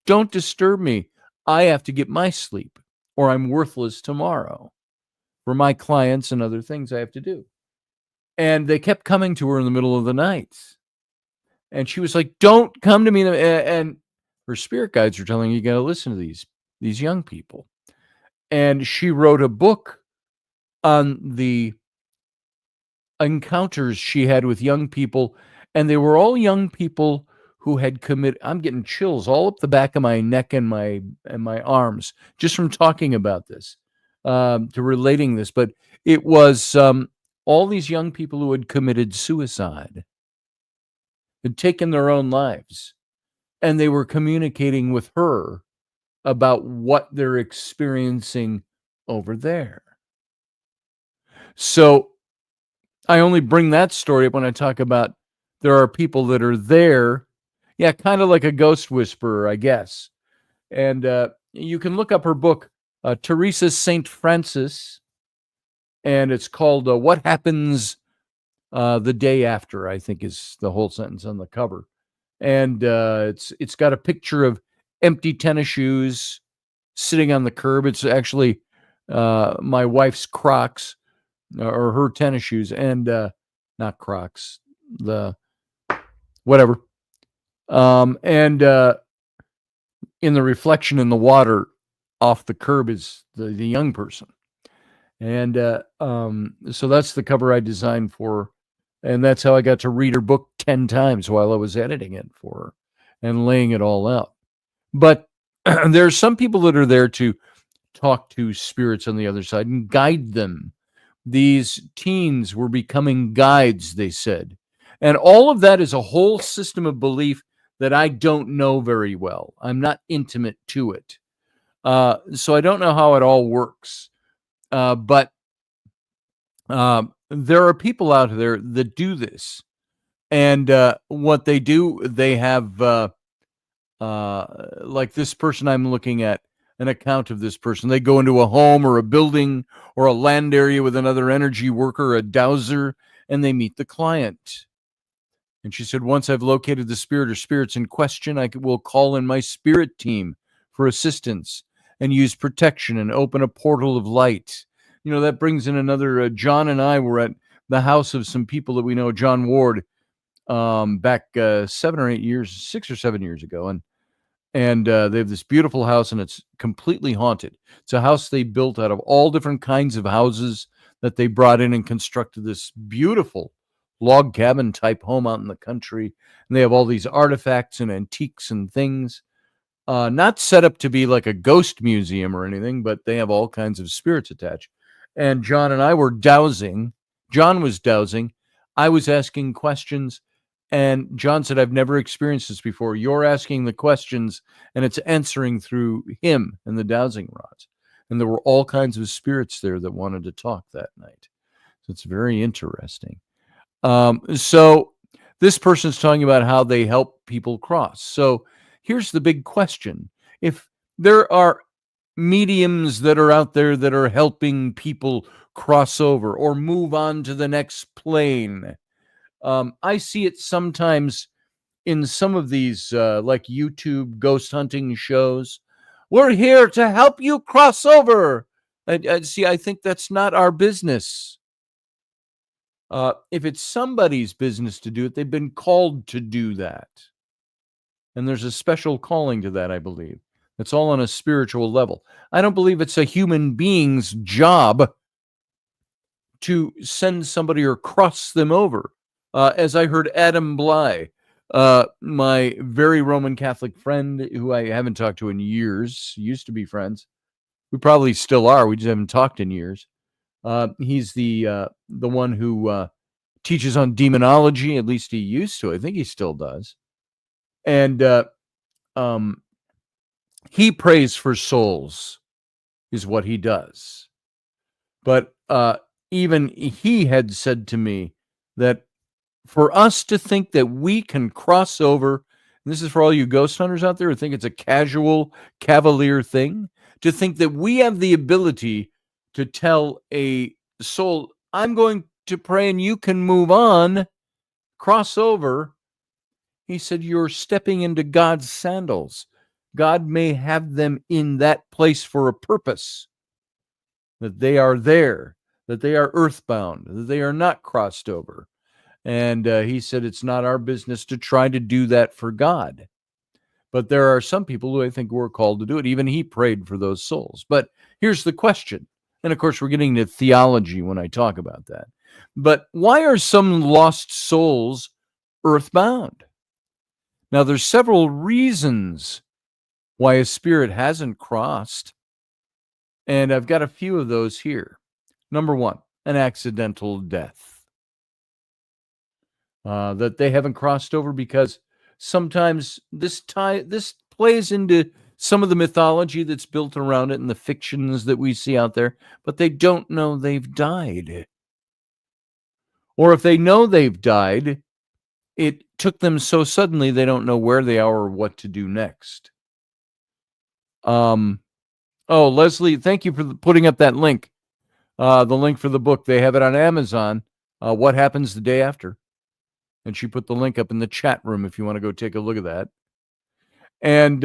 don't disturb me. I have to get my sleep, or I'm worthless tomorrow for my clients and other things I have to do. And they kept coming to her in the middle of the night. And she was like, don't come to me. And her spirit guides are telling you got to listen to these young people. And she wrote a book on the encounters she had with young people. And they were all young people who had committed, I'm getting chills all up the back of my neck and my arms just from talking about this, to relating this. But it was all these young people who had committed suicide, had taken their own lives. and they were communicating with her about what they're experiencing over there. So I only bring that story up when I talk about there are people that are there. Yeah, kind of like a ghost whisperer, I guess. And you can look up her book, Teresa St. Francis, and it's called What Happens the Day After, I think is the whole sentence on the cover. And it's got a picture of empty tennis shoes sitting on the curb. It's actually my wife's Crocs, or her tennis shoes, and not Crocs, the whatever. And in the reflection in the water off the curb is the young person. And so that's the cover I designed for her. And that's how I got to read her book 10 times while I was editing it for her and laying it all out. But there are some people that are there to talk to spirits on the other side and guide them. These teens were becoming guides, they said. And all of that is a whole system of belief that I don't know very well. I'm not intimate to it. So I don't know how it all works. But there are people out there that do this. And what they do, they have, like this person I'm looking at, an account of this person. They go into a home or a building or a land area with another energy worker, a dowser, and they meet the client. And she said, once I've located the spirit or spirits in question, I will call in my spirit team for assistance and use protection and open a portal of light. You know, that brings in another, John and I were at the house of some people that we know, John Ward, back 6 or 7 years ago. And they have this beautiful house, and it's completely haunted. It's a house they built out of all different kinds of houses that they brought in and constructed this beautiful log cabin type home out in the country. And they have all these artifacts and antiques and things, not set up to be like a ghost museum or anything, but they have all kinds of spirits attached. And John and I were dowsing. John was dowsing. I was asking questions. And John said, I've never experienced this before. You're asking the questions, and it's answering through him and the dowsing rods. And there were all kinds of spirits there that wanted to talk that night. So it's very interesting. So this person's talking about how they help people cross. So here's the big question. If there are mediums that are out there that are helping people cross over or move on to the next plane, I see it sometimes in some of these like YouTube ghost hunting shows. We're here to help you cross over. See, I think that's not our business. If it's somebody's business to do it, they've been called to do that. And there's a special calling to that, I believe. It's all on a spiritual level. I don't believe it's a human being's job to send somebody or cross them over. As I heard Adam Bly, my very Roman Catholic friend who I haven't talked to in years, used to be friends. We probably still are. We just haven't talked in years. He's the one who teaches on demonology. At least he used to. I think he still does. And he prays for souls is what he does. But even he had said to me that for us to think that we can cross over, and this is for all you ghost hunters out there who think it's a casual, cavalier thing, to think that we have the ability to tell a soul, I'm going to pray and you can move on, cross over. He said, you're stepping into God's sandals. God may have them in that place for a purpose, that they are there, that they are earthbound, that they are not crossed over. And he said, it's not our business to try to do that for God. But there are some people who I think were called to do it. Even he prayed for those souls. But here's the question. And of course, we're getting to theology when I talk about that. But why are some lost souls earthbound? Now, there's several reasons why a spirit hasn't crossed. And I've got a few of those here. Number one, an accidental death. That they haven't crossed over because sometimes this plays into some of the mythology that's built around it and the fictions that we see out there, but they don't know they've died. Or if they know they've died, it took them so suddenly they don't know where they are or what to do next. Oh, Leslie, thank you for putting up that link. The link for the book. They have it on Amazon. What Happens the Day After? And she put the link up in the chat room if you want to go take a look at that. And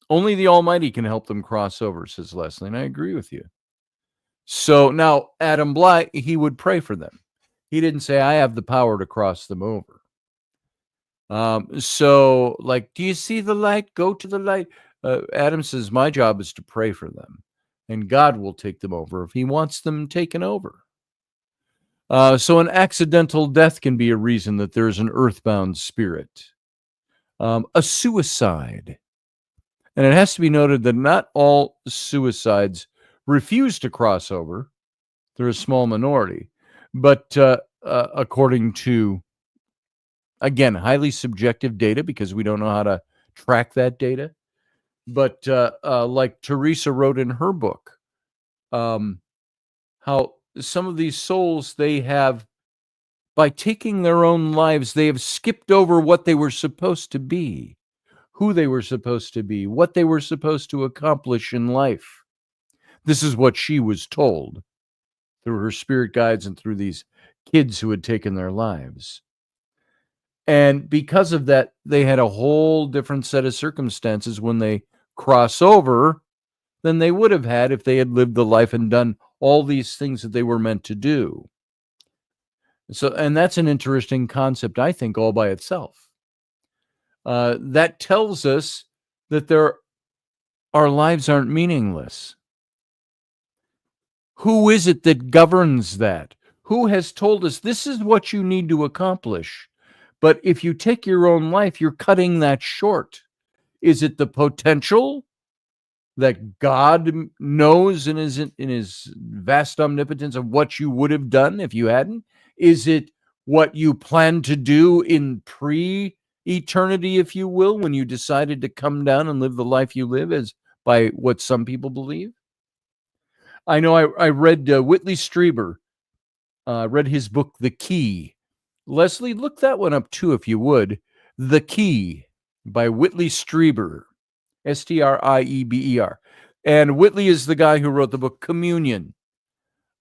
only the Almighty can help them cross over, says Leslie. And I agree with you. So now Adam Bly, he would pray for them. He didn't say, I have the power to cross them over. So, like, do you see the light? Go to the light. Adam says, my job is to pray for them. And God will take them over if he wants them taken over. So an accidental death can be a reason that there's an earthbound spirit. A suicide. And it has to be noted that not all suicides refuse to cross over. They're a small minority. But according to, again, highly subjective data, because we don't know how to track that data. But like Teresa wrote in her book, how some of these souls, they have, by taking their own lives, they have skipped over what they were supposed to be, who they were supposed to be, what they were supposed to accomplish in life. This is what she was told through her spirit guides and through these kids who had taken their lives. And because of that, they had a whole different set of circumstances when they cross over than they would have had if they had lived the life and done all these things that they were meant to do. So, and that's an interesting concept, I think, all by itself. That tells us that our lives aren't meaningless. Who is it that governs that? Who has told us this is what you need to accomplish? But if you take your own life, you're cutting that short. Is it the potential that God knows in his vast omnipotence of what you would have done if you hadn't? Is it what you plan to do in pre-eternity, if you will, when you decided to come down and live the life you live, as by what some people believe? I know I read Whitley Strieber, read his book, The Key. Leslie, look that one up too, if you would. The Key by Whitley Strieber, Strieber. And Whitley is the guy who wrote the book Communion.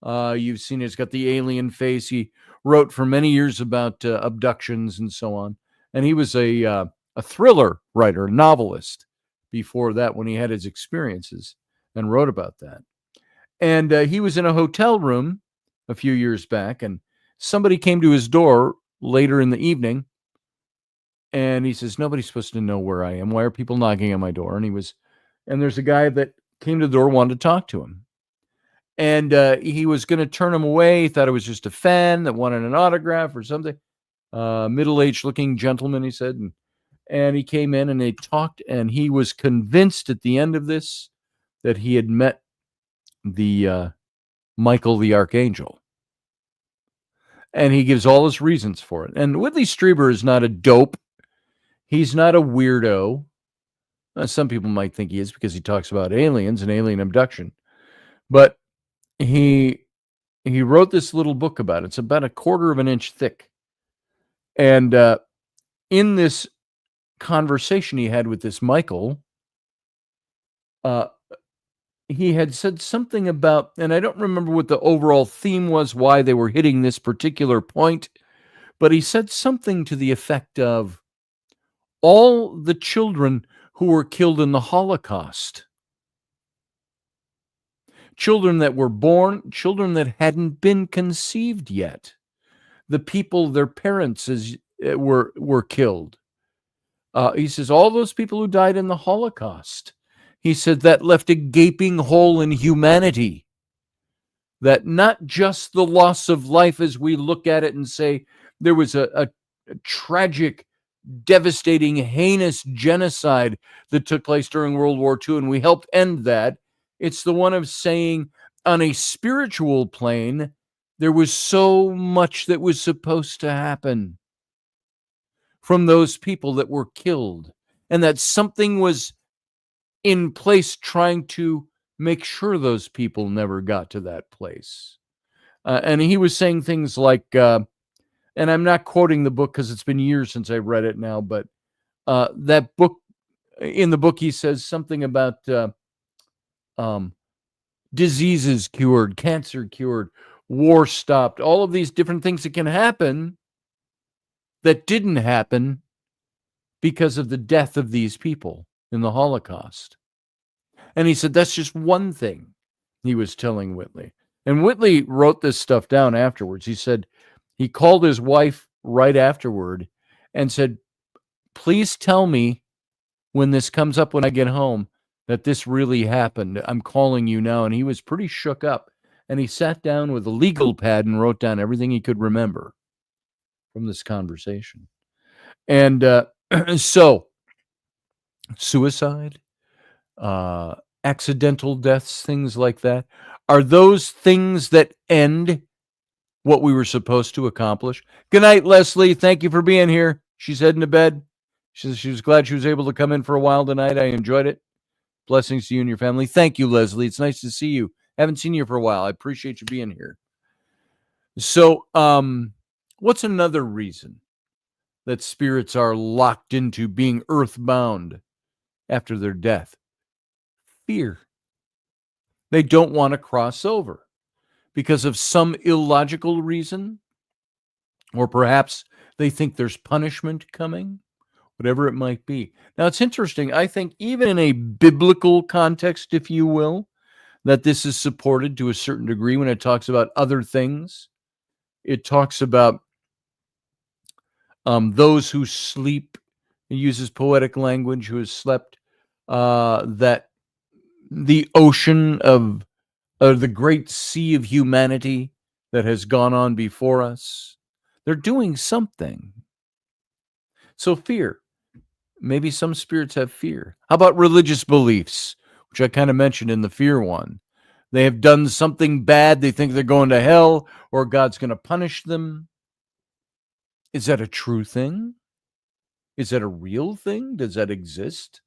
You've seen it. It's got the alien face. He wrote for many years about abductions and so on. And he was a thriller writer, novelist before that, when he had his experiences and wrote about that. And he was in a hotel room a few years back, and somebody came to his door later in the evening, and he says, nobody's supposed to know where I am. Why are people knocking on my door? And there's a guy that came to the door, wanted to talk to him. And he was going to turn him away. He thought it was just a fan that wanted an autograph or something. Middle-aged looking gentleman, he said. And he came in and they talked, and he was convinced at the end of this that he had met the Michael the Archangel. And he gives all his reasons for it. And Whitley Strieber is not a dope. He's not a weirdo. Some people might think he is because he talks about aliens and alien abduction. But he wrote this little book about it. It's about 1/4 of an inch thick. And in this conversation he had with this Michael, he had said something about, and I don't remember what the overall theme was, why they were hitting this particular point, but he said something to the effect of all the children who were killed in the Holocaust, children that were born, children that hadn't been conceived yet, the people, their parents were killed. He says, all those people who died in the Holocaust, he said, that left a gaping hole in humanity. That not just the loss of life as we look at it and say there was a tragic, devastating, heinous genocide that took place during World War II, and we helped end that. It's the one of saying, on a spiritual plane, there was so much that was supposed to happen from those people that were killed, and that something was in place trying to make sure those people never got to that place. And he was saying things like, and I'm not quoting the book because it's been years since I read it now, but that book, in the book, he says something about diseases cured, cancer cured, war stopped, all of these different things that can happen that didn't happen because of the death of these people in the Holocaust. And he said that's just one thing he was telling Whitley. And Whitley wrote this stuff down afterwards. He said he called his wife right afterward and said, please tell me when this comes up when I get home that this really happened. I'm calling you now. And he was pretty shook up. And he sat down with a legal pad and wrote down everything he could remember from this conversation. And so suicide, accidental deaths, things like that, are those things that end what we were supposed to accomplish? Good night, Leslie. Thank you for being here. She's heading to bed. She says she was glad she was able to come in for a while tonight. I enjoyed it. Blessings to you and your family. Thank you, Leslie. It's nice to see you. Haven't seen you for a while. I appreciate you being here. So, what's another reason that spirits are locked into being earthbound after their death? Fear. They don't want to cross over because of some illogical reason, or perhaps they think there's punishment coming, whatever it might be. Now, it's interesting. I think even in a biblical context, if you will, that this is supported to a certain degree when it talks about other things. It talks about those who sleep. It uses poetic language, who has slept, that the ocean of the great sea of humanity that has gone on before us, they're doing something. So fear. Maybe some spirits have fear. How about religious beliefs, which I kind of mentioned in the fear one? They have done something bad. They think they're going to hell or God's going to punish them. Is that a true thing? Is that a real thing? Does that exist?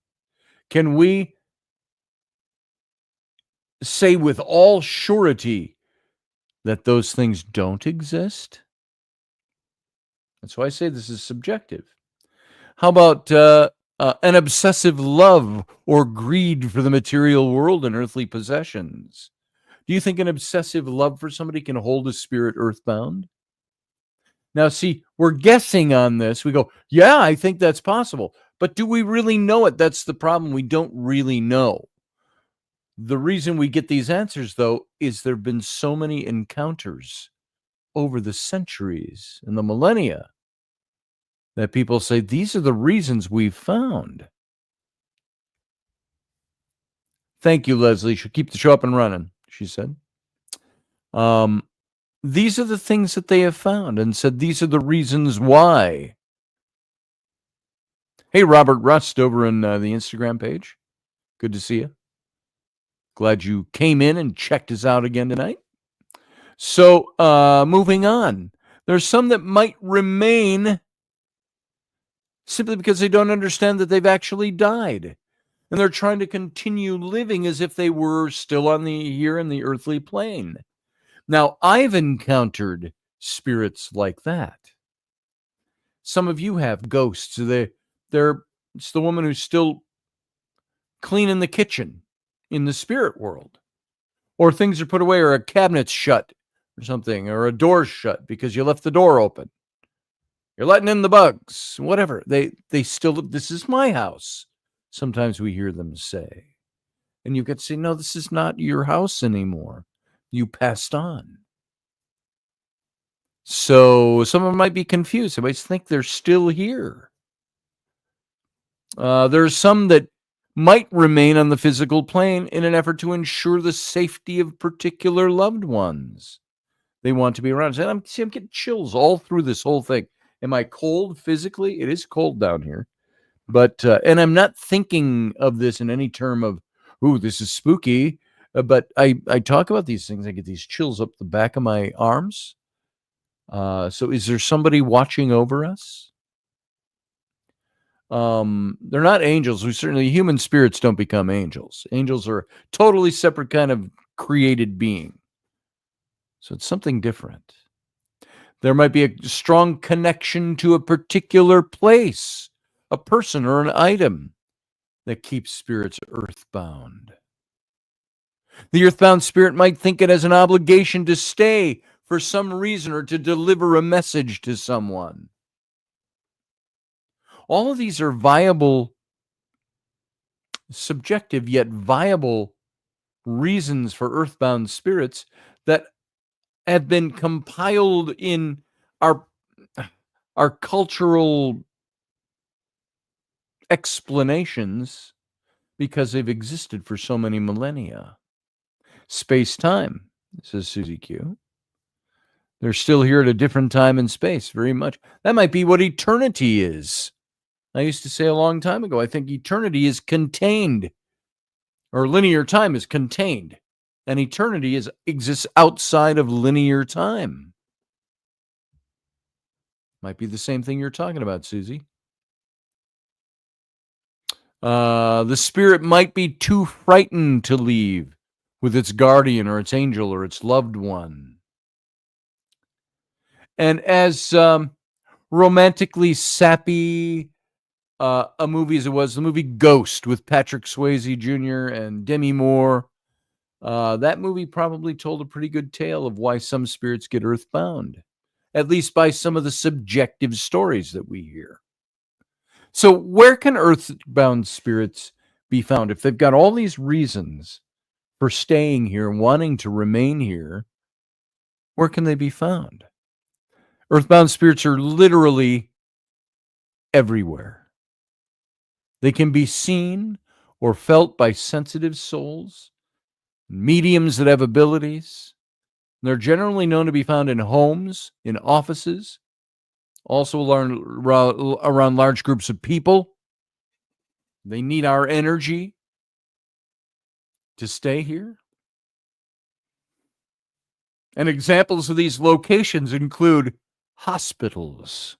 Can we say with all surety that those things don't exist? That's why I say this is subjective. How about an obsessive love or greed for the material world and earthly possessions? Do you think an obsessive love for somebody can hold a spirit earthbound? Now, see, we're guessing on this. We go, yeah, I think that's possible. But do we really know it? That's the problem. We don't really know. The reason we get these answers, though, is there have been so many encounters over the centuries and the millennia that people say, these are the reasons we've found. Thank you, Leslie. She'll keep the show up and running, she said. These are the things that they have found and said these are the reasons why. Hey, Robert Rust over in the Instagram page. Good to see you. Glad you came in and checked us out again tonight. So, moving on. There's some that might remain simply because they don't understand that they've actually died. And they're trying to continue living as if they were still here in the earthly plane. Now, I've encountered spirits like that. Some of you have ghosts. It's the woman who's still cleaning the kitchen in the spirit world. Or things are put away, or a cabinet's shut or something, or a door's shut because you left the door open. You're letting in the bugs, whatever. They still, this is my house. Sometimes we hear them say. And you get to say, no, this is not your house anymore. You passed on. So some of them might be confused. They might think they're still here. There's some that might remain on the physical plane in an effort to ensure the safety of particular loved ones. They want to be around. I'm getting chills all through this whole thing. Am I cold physically? It is cold down here. But, and I'm not thinking of this in any term of, ooh, this is spooky. But I talk about these things. I get these chills up the back of my arms. So is there somebody watching over us? They're not angels. Human spirits don't become angels. Angels are a totally separate kind of created being. So it's something different. There might be a strong connection to a particular place, a person, or an item that keeps spirits earthbound. The earthbound spirit might think it has an obligation to stay for some reason or to deliver a message to someone. All of these are viable, subjective yet viable reasons for earthbound spirits that have been compiled in our cultural explanations because they've existed for so many millennia. Space-time, says Susie Q. They're still here at a different time and space, very much. That might be what eternity is. I used to say a long time ago, I think eternity is contained, or linear time is contained, and eternity exists outside of linear time. Might be the same thing you're talking about, Susie. The spirit might be too frightened to leave with its guardian or its angel or its loved one. And as romantically sappy a movie as it was, the movie Ghost with Patrick Swayze Jr. and Demi Moore, that movie probably told a pretty good tale of why some spirits get earthbound, at least by some of the subjective stories that we hear. So where can earthbound spirits be found? If they've got all these reasons for staying here and wanting to remain here, where can they be found? Earthbound spirits are literally everywhere. They can be seen or felt by sensitive souls, mediums that have abilities. They're generally known to be found in homes, in offices, also around large groups of people. They need our energy to stay here. And examples of these locations include hospitals.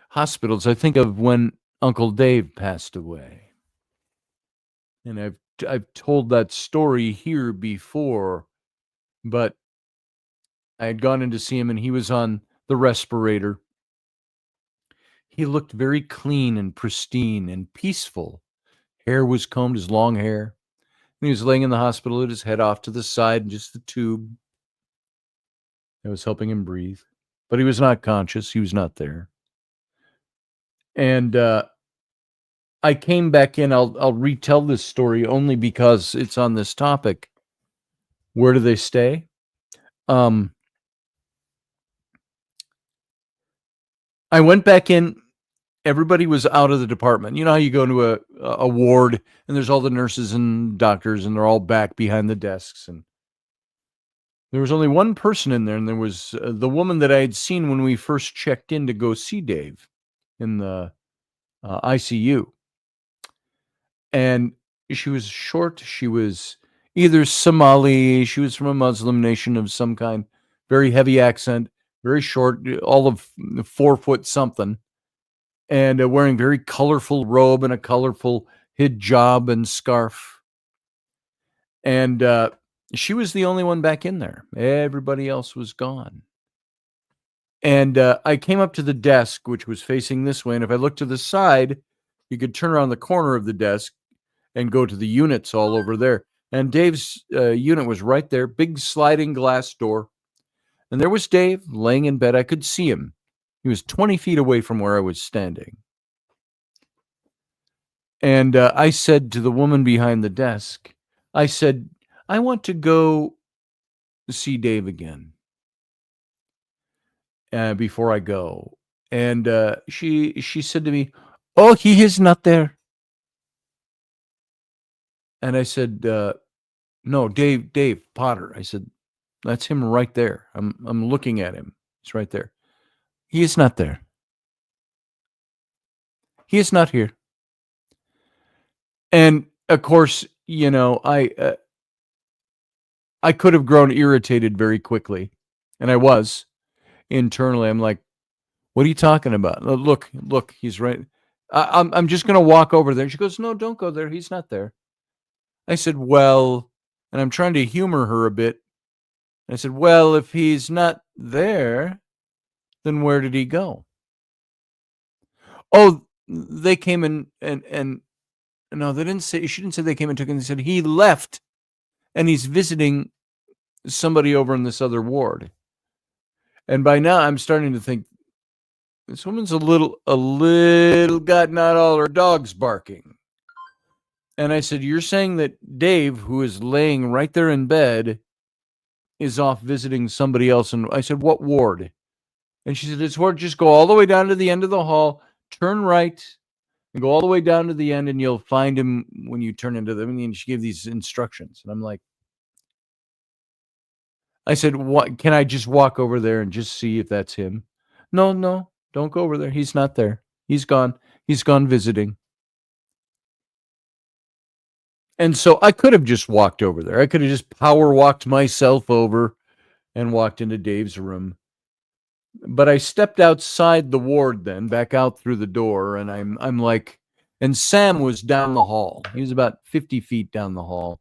Hospitals, I think of when Uncle Dave passed away. And I've told that story here before, but I had gone in to see him and he was on the respirator. He looked very clean and pristine and peaceful. Hair was combed, his long hair. And he was laying in the hospital with his head off to the side and just the tube that was helping him breathe. But he was not conscious. He was not there. And I came back in. I'll retell this story only because it's on this topic. Where do they stay? I went back in. Everybody was out of the department. You know how you go into a ward and there's all the nurses and doctors and they're all back behind the desks. And there was only one person in there, and there was the woman that I had seen when we first checked in to go see Dave in the ICU. And she was short. She was either Somali. She was from a Muslim nation of some kind. Very heavy accent. Very short. All of 4 foot something. And wearing very colorful robe and a colorful hijab and scarf. And she was the only one back in there. Everybody else was gone. And I came up to the desk, which was facing this way. And if I looked to the side, you could turn around the corner of the desk and go to the units all over there. And Dave's unit was right there, big sliding glass door. And there was Dave laying in bed. I could see him. He was 20 feet away from where I was standing. And I said to the woman behind the desk, I said, I want to go see Dave again before I go. And she said to me, oh, he is not there. And I said, no, Dave Potter. I said, that's him right there. I'm looking at him. He's right there. He is not there. He is not here. And of course, you know, I could have grown irritated very quickly, and I was internally. I'm like, What are you talking about? Look, he's right. I'm just going to walk over there. She goes, no, don't go there. He's not there. I said, well, and I'm trying to humor her a bit. I said, well, if he's not there, then where did he go? Oh, they came in and no, they didn't say, she didn't say they came and took him. They said he left and he's visiting somebody over in this other ward. And by now I'm starting to think this woman's a little got not all her dogs barking. And I said, you're saying that Dave, who is laying right there in bed, is off visiting somebody else? And I said, what ward? And she said, this ward, just go all the way down to the end of the hall, turn right, and go all the way down to the end, and you'll find him when you turn into them. And she gave these instructions. And I'm like, I said, what? Can I just walk over there and just see if that's him? No, don't go over there. He's not there. He's gone. He's gone visiting. And so I could have just walked over there. I could have just power walked myself over and walked into Dave's room. But I stepped outside the ward then, back out through the door, and I'm like, and Sam was down the hall. He was about 50 feet down the hall,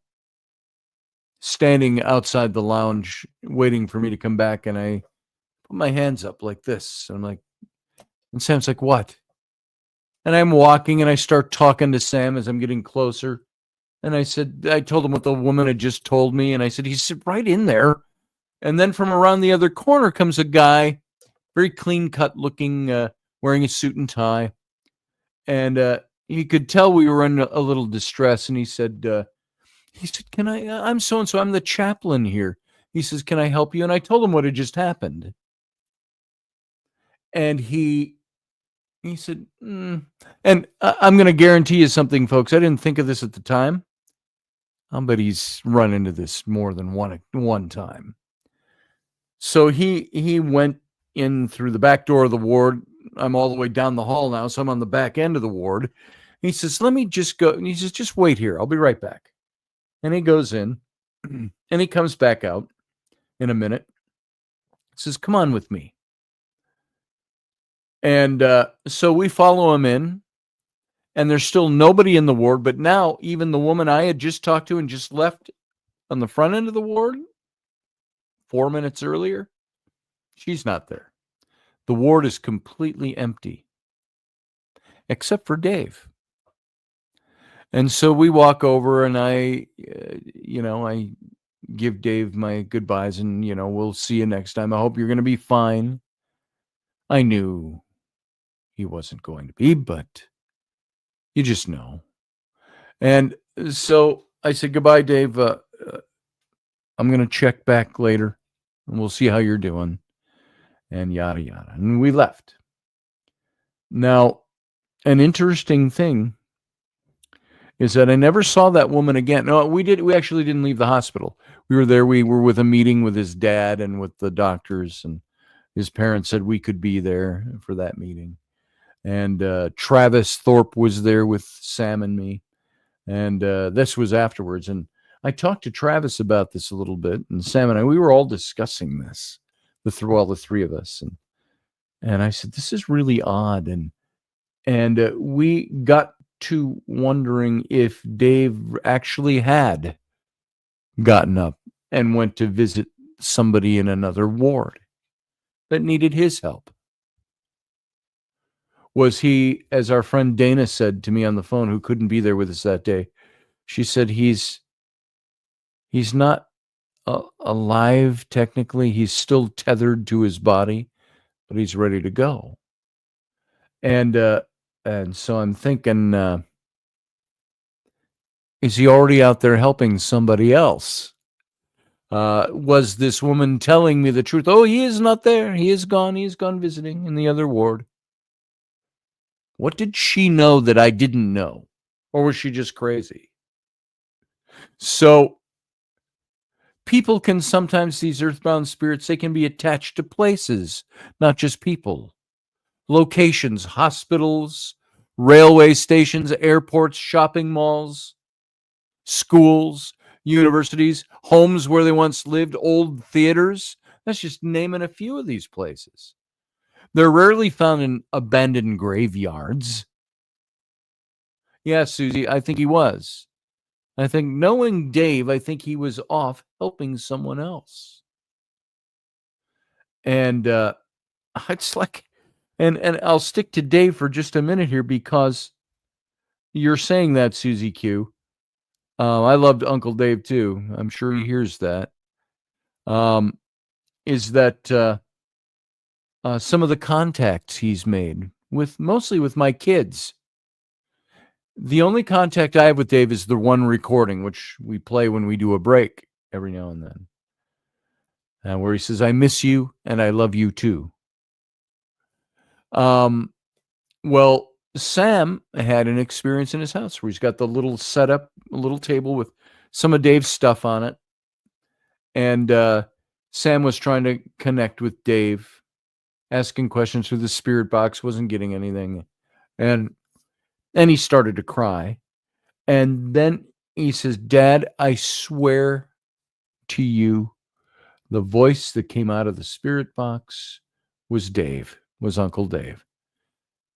standing outside the lounge, waiting for me to come back. And I put my hands up like this. And I'm like, and Sam's like, what? And I'm walking and I start talking to Sam as I'm getting closer. And I said, I told him what the woman had just told me. And I said, he's right in there. And then from around the other corner comes a guy, very clean cut looking, wearing a suit and tie. And he could tell we were in a little distress. And he said, can I'm so-and-so, I'm the chaplain here. He says, can I help you? And I told him what had just happened. And he said, and I'm going to guarantee you something, folks. I didn't think of this at the time. But he's run into this more than one time. So he went in through the back door of the ward. I'm all the way down the hall now, so I'm on the back end of the ward. He says, let me just go. And he says, just wait here. I'll be right back. And he goes in, and he comes back out in a minute. He says, come on with me. And so we follow him in. And there's still nobody in the ward, but now even the woman I had just talked to and just left on the front end of the ward 4 minutes earlier, she's not there. The ward is completely empty, except for Dave. And so we walk over and I give Dave my goodbyes and, we'll see you next time. I hope you're going to be fine. I knew he wasn't going to be, but you just know. And so I said, goodbye, Dave. I'm going to check back later and we'll see how you're doing and yada, yada. And we left. Now, an interesting thing is that I never saw that woman again. No, we actually didn't leave the hospital. We were there. We were with a meeting with his dad and with the doctors, and his parents said we could be there for that meeting. And Travis Thorpe was there with Sam and me. And this was afterwards. And I talked to Travis about this a little bit. And Sam and I, we were all discussing this, all the three of us. And I said, this is really odd. And we got to wondering if Dave actually had gotten up and went to visit somebody in another ward that needed his help. Was he, as our friend Dana said to me on the phone, who couldn't be there with us that day, she said he's not alive technically. He's still tethered to his body, but he's ready to go. And so I'm thinking, is he already out there helping somebody else? Was this woman telling me the truth? Oh, he is not there. He is gone. He's gone visiting in the other ward. What did she know that I didn't know? Or was she just crazy? So people can sometimes, these earthbound spirits, they can be attached to places, not just people. Locations, hospitals, railway stations, airports, shopping malls, schools, universities, homes where they once lived, old theaters. That's just naming a few of these places. They're rarely found in abandoned graveyards. Yeah, Susie, I think he was. I think, knowing Dave, I think he was off helping someone else. And it's like, and I'll stick to Dave for just a minute here, because you're saying that, Susie Q. I loved Uncle Dave too. I'm sure he hears that. Is that some of the contacts he's made mostly with my kids. The only contact I have with Dave is the one recording, which we play when we do a break every now and then, where he says, "I miss you and I love you too." Well, Sam had an experience in his house where he's got the little setup, a little table with some of Dave's stuff on it. And Sam was trying to connect with Dave, asking questions through the spirit box, wasn't getting anything. And he started to cry. And then he says, "Dad, I swear to you, the voice that came out of the spirit box was Dave, was Uncle Dave."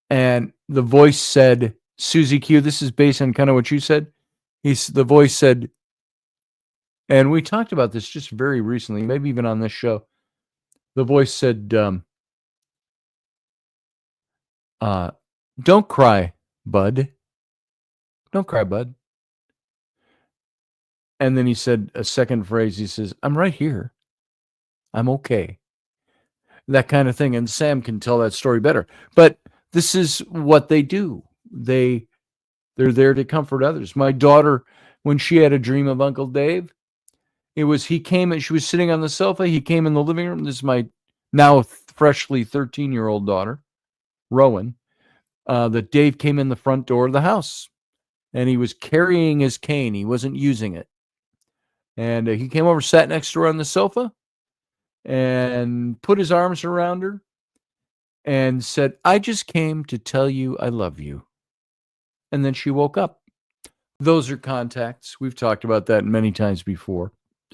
And the voice said, Susie Q, this is based on kind of what you said. The voice said, and we talked about this just very recently, maybe even on this show. The voice said, "Don't cry, bud. Don't cry, bud." And then he said a second phrase. He says, "I'm right here. I'm okay." That kind of thing. And Sam can tell that story better. But this is what they do. They're there to comfort others. My daughter, when she had a dream of Uncle Dave, he came and she was sitting on the sofa. He came in the living room. This is my now freshly 13-year-old daughter, Rowan. That Dave came in the front door of the house, and he was carrying his cane. He wasn't using it. And he came over, sat next to her on the sofa, and put his arms around her and said, "I just came to tell you I love you." And then she woke up. Those are contacts. We've talked about that many times before.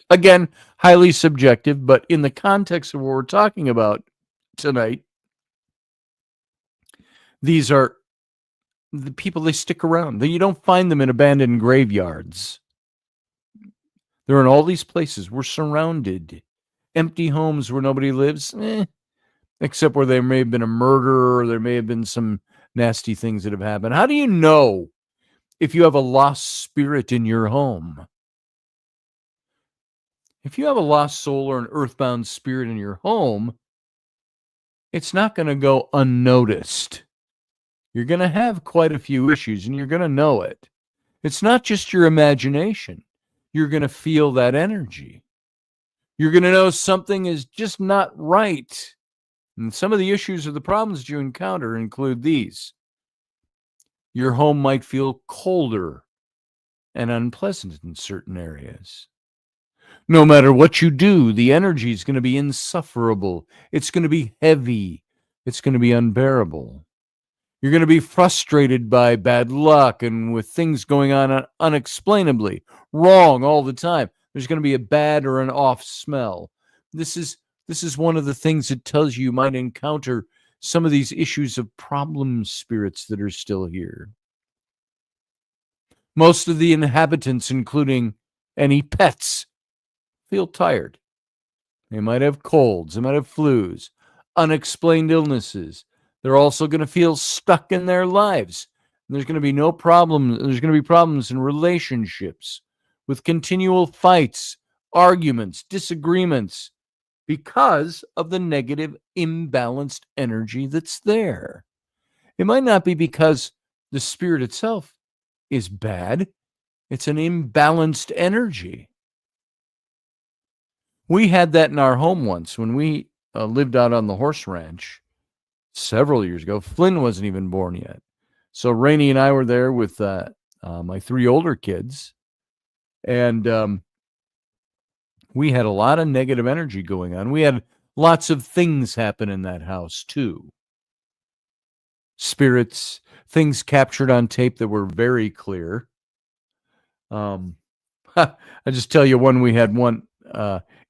Again, highly subjective, but in the context of what we're talking about tonight, these are the people, they stick around. You don't find them in abandoned graveyards. They're in all these places. We're surrounded. Empty homes where nobody lives, except where there may have been a murder or there may have been some nasty things that have happened. How do you know if you have a lost spirit in your home? If you have a lost soul or an earthbound spirit in your home, it's not going to go unnoticed. You're going to have quite a few issues, and you're going to know it. It's not just your imagination. You're going to feel that energy. You're going to know something is just not right. And some of the issues or the problems you encounter include these. Your home might feel colder and unpleasant in certain areas. No matter what you do, the energy is going to be insufferable. It's going to be heavy. It's going to be unbearable. You're going to be frustrated by bad luck and with things going on unexplainably wrong all the time. There's going to be a bad or an off smell. This is one of the things that tells you might encounter some of these issues of problem spirits that are still here. Most of the inhabitants, including any pets, feel tired. They might have colds, they might have flus, unexplained illnesses. They're also going to feel stuck in their lives. And there's going to be no problem. There's going to be problems in relationships with continual fights, arguments, disagreements because of the negative, imbalanced energy that's there. It might not be because the spirit itself is bad. It's an imbalanced energy. We had that in our home once when we lived out on the horse ranch several years ago. Flynn wasn't even born yet. So Rainey and I were there with my three older kids. And we had a lot of negative energy going on. We had lots of things happen in that house too. Spirits, things captured on tape that were very clear. I just tell you one, we had one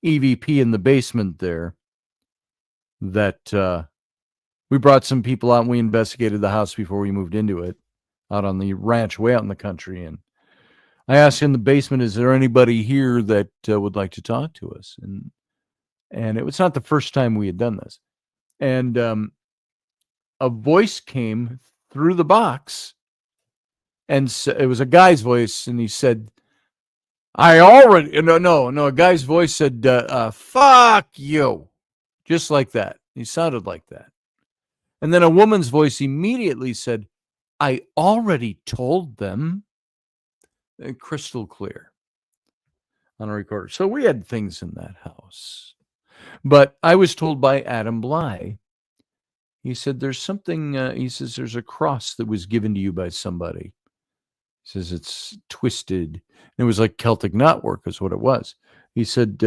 EVP in the basement there that We brought some people out and we investigated the house before we moved into it, out on the ranch way out in the country. And I asked in the basement, is there anybody here that would like to talk to us? And it was not the first time we had done this. And a voice came through the box, and it was a guy's voice, and he said, a guy's voice said, fuck you. Just like that. He sounded like that. And then a woman's voice immediately said, I already told them. Crystal clear on a recorder. So we had things in that house. But I was told by Adam Bly, he said, there's something, he says, there's a cross that was given to you by somebody. He says, it's twisted. It was like Celtic knotwork is what it was. He said,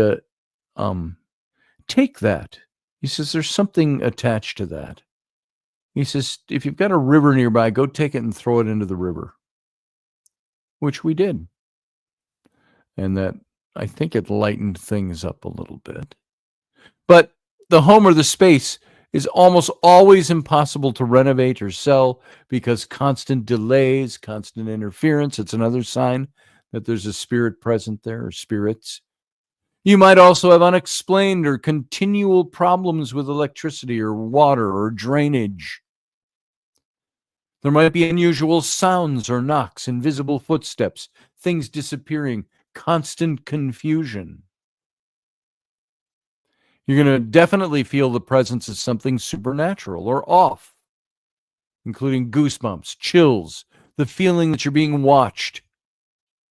take that. He says, there's something attached to that. He says, if you've got a river nearby, go take it and throw it into the river. Which we did. And that, I think it lightened things up a little bit. But the home or the space is almost always impossible to renovate or sell because constant delays, constant interference. It's another sign that there's a spirit present there, or spirits. You might also have unexplained or continual problems with electricity or water or drainage. There might be unusual sounds or knocks, invisible footsteps, things disappearing, constant confusion. You're going to definitely feel the presence of something supernatural or off, including goosebumps, chills, the feeling that you're being watched.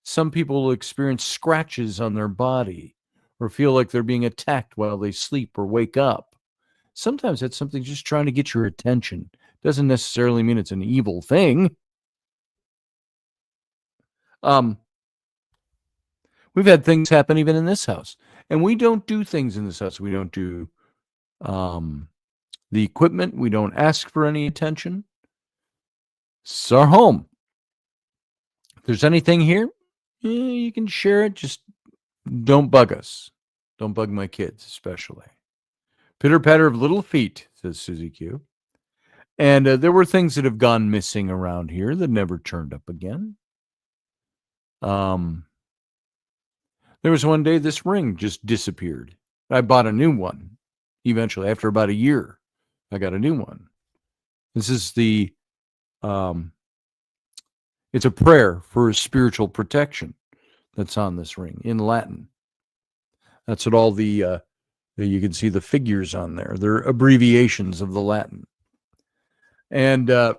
Some people will experience scratches on their body or feel like they're being attacked while they sleep or wake up. Sometimes that's something just trying to get your attention. Doesn't necessarily mean it's an evil thing. We've had things happen even in this house. And we don't do things in this house. We don't do the equipment. We don't ask for any attention. It's our home. If there's anything here, you can share it. Just don't bug us. Don't bug my kids, especially. Pitter patter of little feet, says Susie Q. And there were things that have gone missing around here that never turned up again. There was one day this ring just disappeared. I bought a new one. Eventually, after about a year, I got a new one. This is the, it's a prayer for spiritual protection that's on this ring in Latin. That's what all the, you can see the figures on there. They're abbreviations of the Latin. And I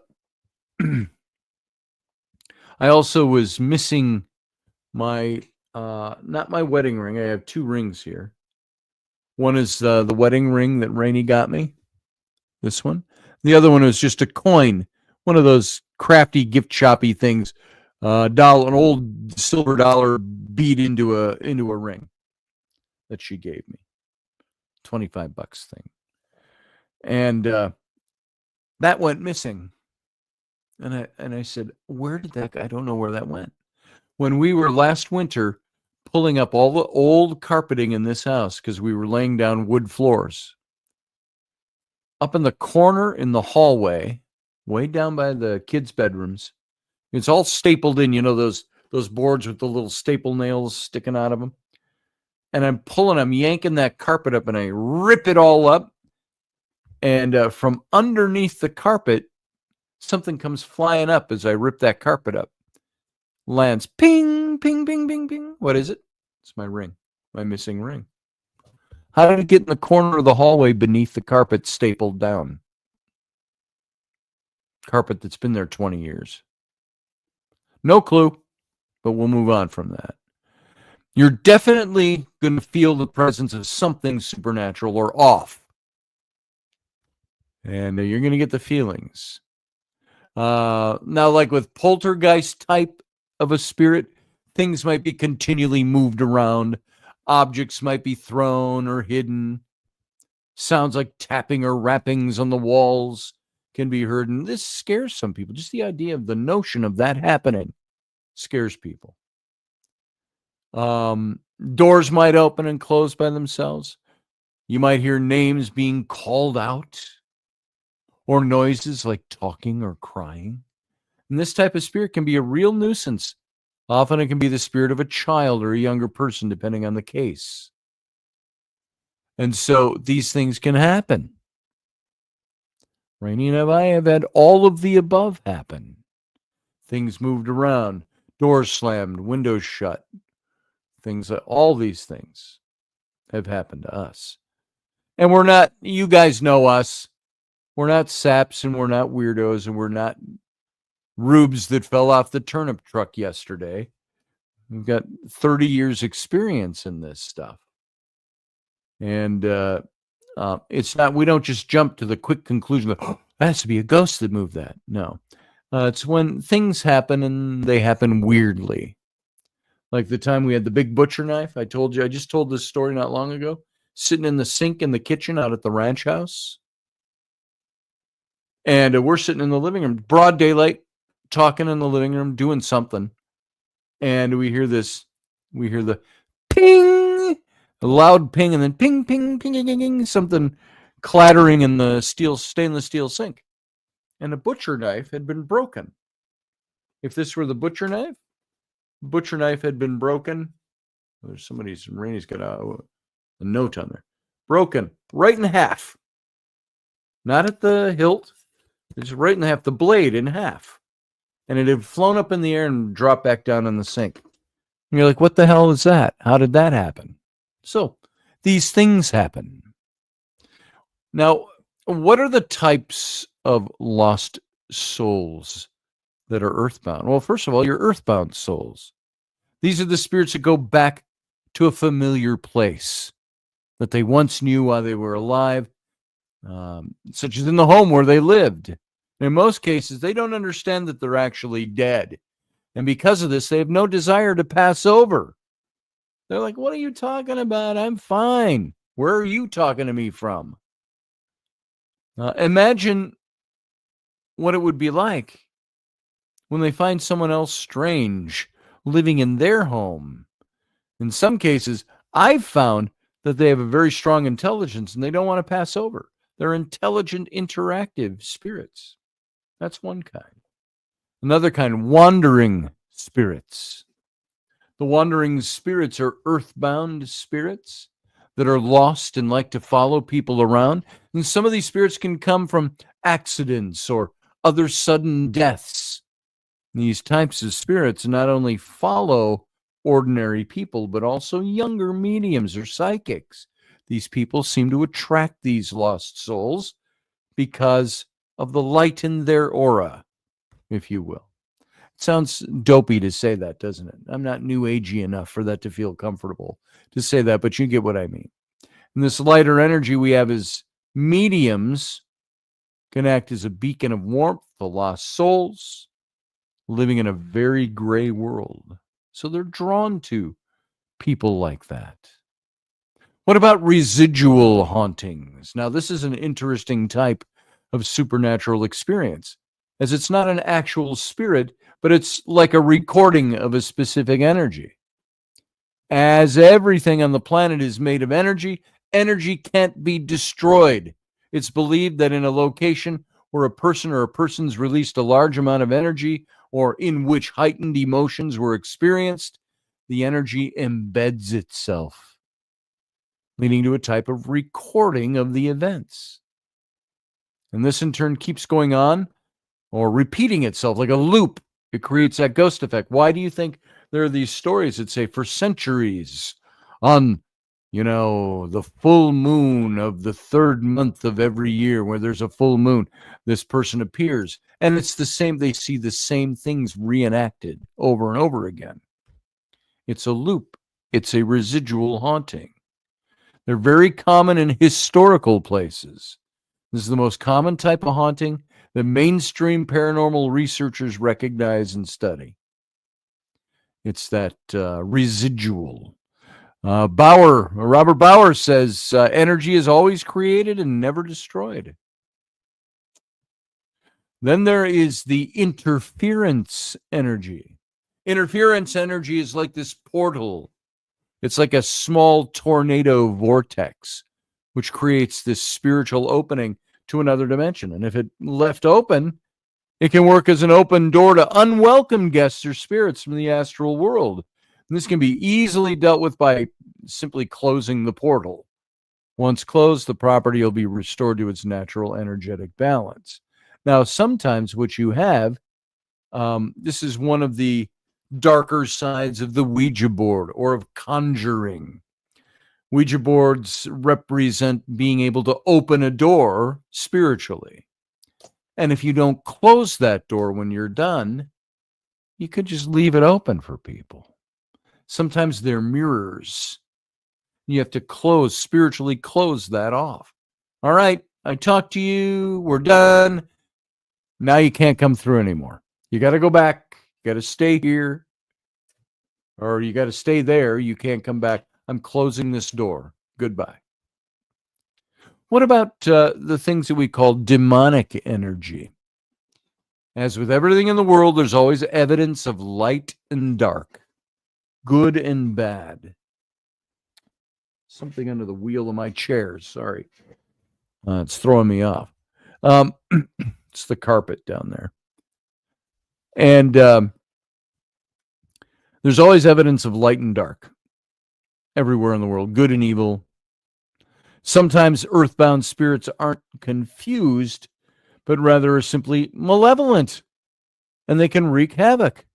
also was missing my, not my wedding ring. I have two rings here. One is the wedding ring that Rainey got me. This one. The other one was just a coin. One of those crafty gift shoppy things. An old silver dollar beat into a ring that she gave me. $25 thing. And that went missing. And I said, where did that go? I don't know where that went. When we were last winter pulling up all the old carpeting in this house because we were laying down wood floors, up in the corner in the hallway, way down by the kids' bedrooms, it's all stapled in, those boards with the little staple nails sticking out of them. And I'm yanking that carpet up and I rip it all up. And from underneath the carpet, something comes flying up as I rip that carpet up. Lands ping, ping, ping, ping, ping. What is it? It's my ring, my missing ring. How did it get in the corner of the hallway beneath the carpet stapled down? Carpet that's been there 20 years. No clue, but we'll move on from that. You're definitely going to feel the presence of something supernatural or off. And you're going to get the feelings. Now, like with poltergeist type of a spirit, things might be continually moved around. Objects might be thrown or hidden. Sounds like tapping or rappings on the walls can be heard. And this scares some people. Just the idea of the notion of that happening scares people. Doors might open and close by themselves. You might hear names being called out. or noises like talking or crying. And this type of spirit can be a real nuisance. Often it can be the spirit of a child or a younger person, depending on the case. And so these things can happen. Rainey and I have had all of the above happen. Things moved around, doors slammed, windows shut. All these things have happened to us. And we're not, you guys know us. We're not saps and we're not weirdos and we're not rubes that fell off the turnip truck yesterday. We've got 30 years experience in this stuff. And it's not, we don't just jump to the quick conclusion that, oh, that has to be a ghost that moved that. No. It's when things happen and they happen weirdly. Like the time we had the big butcher knife. I just told this story not long ago. Sitting in the sink in the kitchen out at the ranch house. And we're sitting in the living room, broad daylight, talking in the living room, doing something. And we hear the ping, a loud ping, and then ping, ping, ping, ping, ping, something clattering in the stainless steel sink. And a butcher knife had been broken. If this were the butcher knife had been broken. There's Rainey's got a note on there. Broken right in half. Not at the hilt. It's right in half, the blade in half. And it had flown up in the air and dropped back down in the sink. And you're like, what the hell is that? How did that happen? So these things happen. Now, what are the types of lost souls that are earthbound? Well, first of all, your earthbound souls. These are the spirits that go back to a familiar place that they once knew while they were alive, such as in the home where they lived. In most cases, they don't understand that they're actually dead. And because of this, they have no desire to pass over. They're like, what are you talking about? I'm fine. Where are you talking to me from? Imagine what it would be like when they find someone else strange living in their home. In some cases, I've found that they have a very strong intelligence and they don't want to pass over. They're intelligent, interactive spirits. That's one kind. Another kind, wandering spirits. The wandering spirits are earthbound spirits that are lost and like to follow people around. And some of these spirits can come from accidents or other sudden deaths. These types of spirits not only follow ordinary people, but also younger mediums or psychics. These people seem to attract these lost souls because of the light in their aura, if you will. It sounds dopey to say that, doesn't it? I'm not new agey enough for that to feel comfortable to say that, but you get what I mean. And this lighter energy we have as mediums can act as a beacon of warmth for lost souls living in a very gray world. So they're drawn to people like that. What about residual hauntings? Now, this is an interesting type of supernatural experience, as it's not an actual spirit, but it's like a recording of a specific energy. As everything on the planet is made of energy, energy can't be destroyed. It's believed that in a location where a person or a person's released a large amount of energy, or in which heightened emotions were experienced, the energy embeds itself, leading to a type of recording of the events. And this in turn keeps going on or repeating itself like a loop. It creates that ghost effect. Why do you think there are these stories that say for centuries on, the full moon of the third month of every year where there's a full moon, this person appears. And it's the same. They see the same things reenacted over and over again. It's a loop. It's a residual haunting. They're very common in historical places. This is the most common type of haunting that mainstream paranormal researchers recognize and study. It's that residual. Robert Bauer says energy is always created and never destroyed. Then there is the interference energy. Interference energy is like this portal. It's like a small tornado vortex, which creates this spiritual opening to another dimension. And if it left open, it can work as an open door to unwelcome guests or spirits from the astral world. And this can be easily dealt with by simply closing the portal. Once closed, the property will be restored to its natural energetic balance. Now, sometimes what you have, this is one of the darker sides of the Ouija board or of conjuring. Ouija boards represent being able to open a door spiritually. And if you don't close that door when you're done, you could just leave it open for people. Sometimes they're mirrors. You have to spiritually close that off. All right, I talked to you. We're done. Now you can't come through anymore. You got to go back. You got to stay here. Or you got to stay there. You can't come back. I'm closing this door. Goodbye. What about the things that we call demonic energy? As with everything in the world, there's always evidence of light and dark, good and bad. Something under the wheel of my chair. Sorry. It's throwing me off. It's the carpet down there. And there's always evidence of light and dark everywhere in the world, good and evil. Sometimes earthbound spirits aren't confused, but rather are simply malevolent. And they can wreak havoc.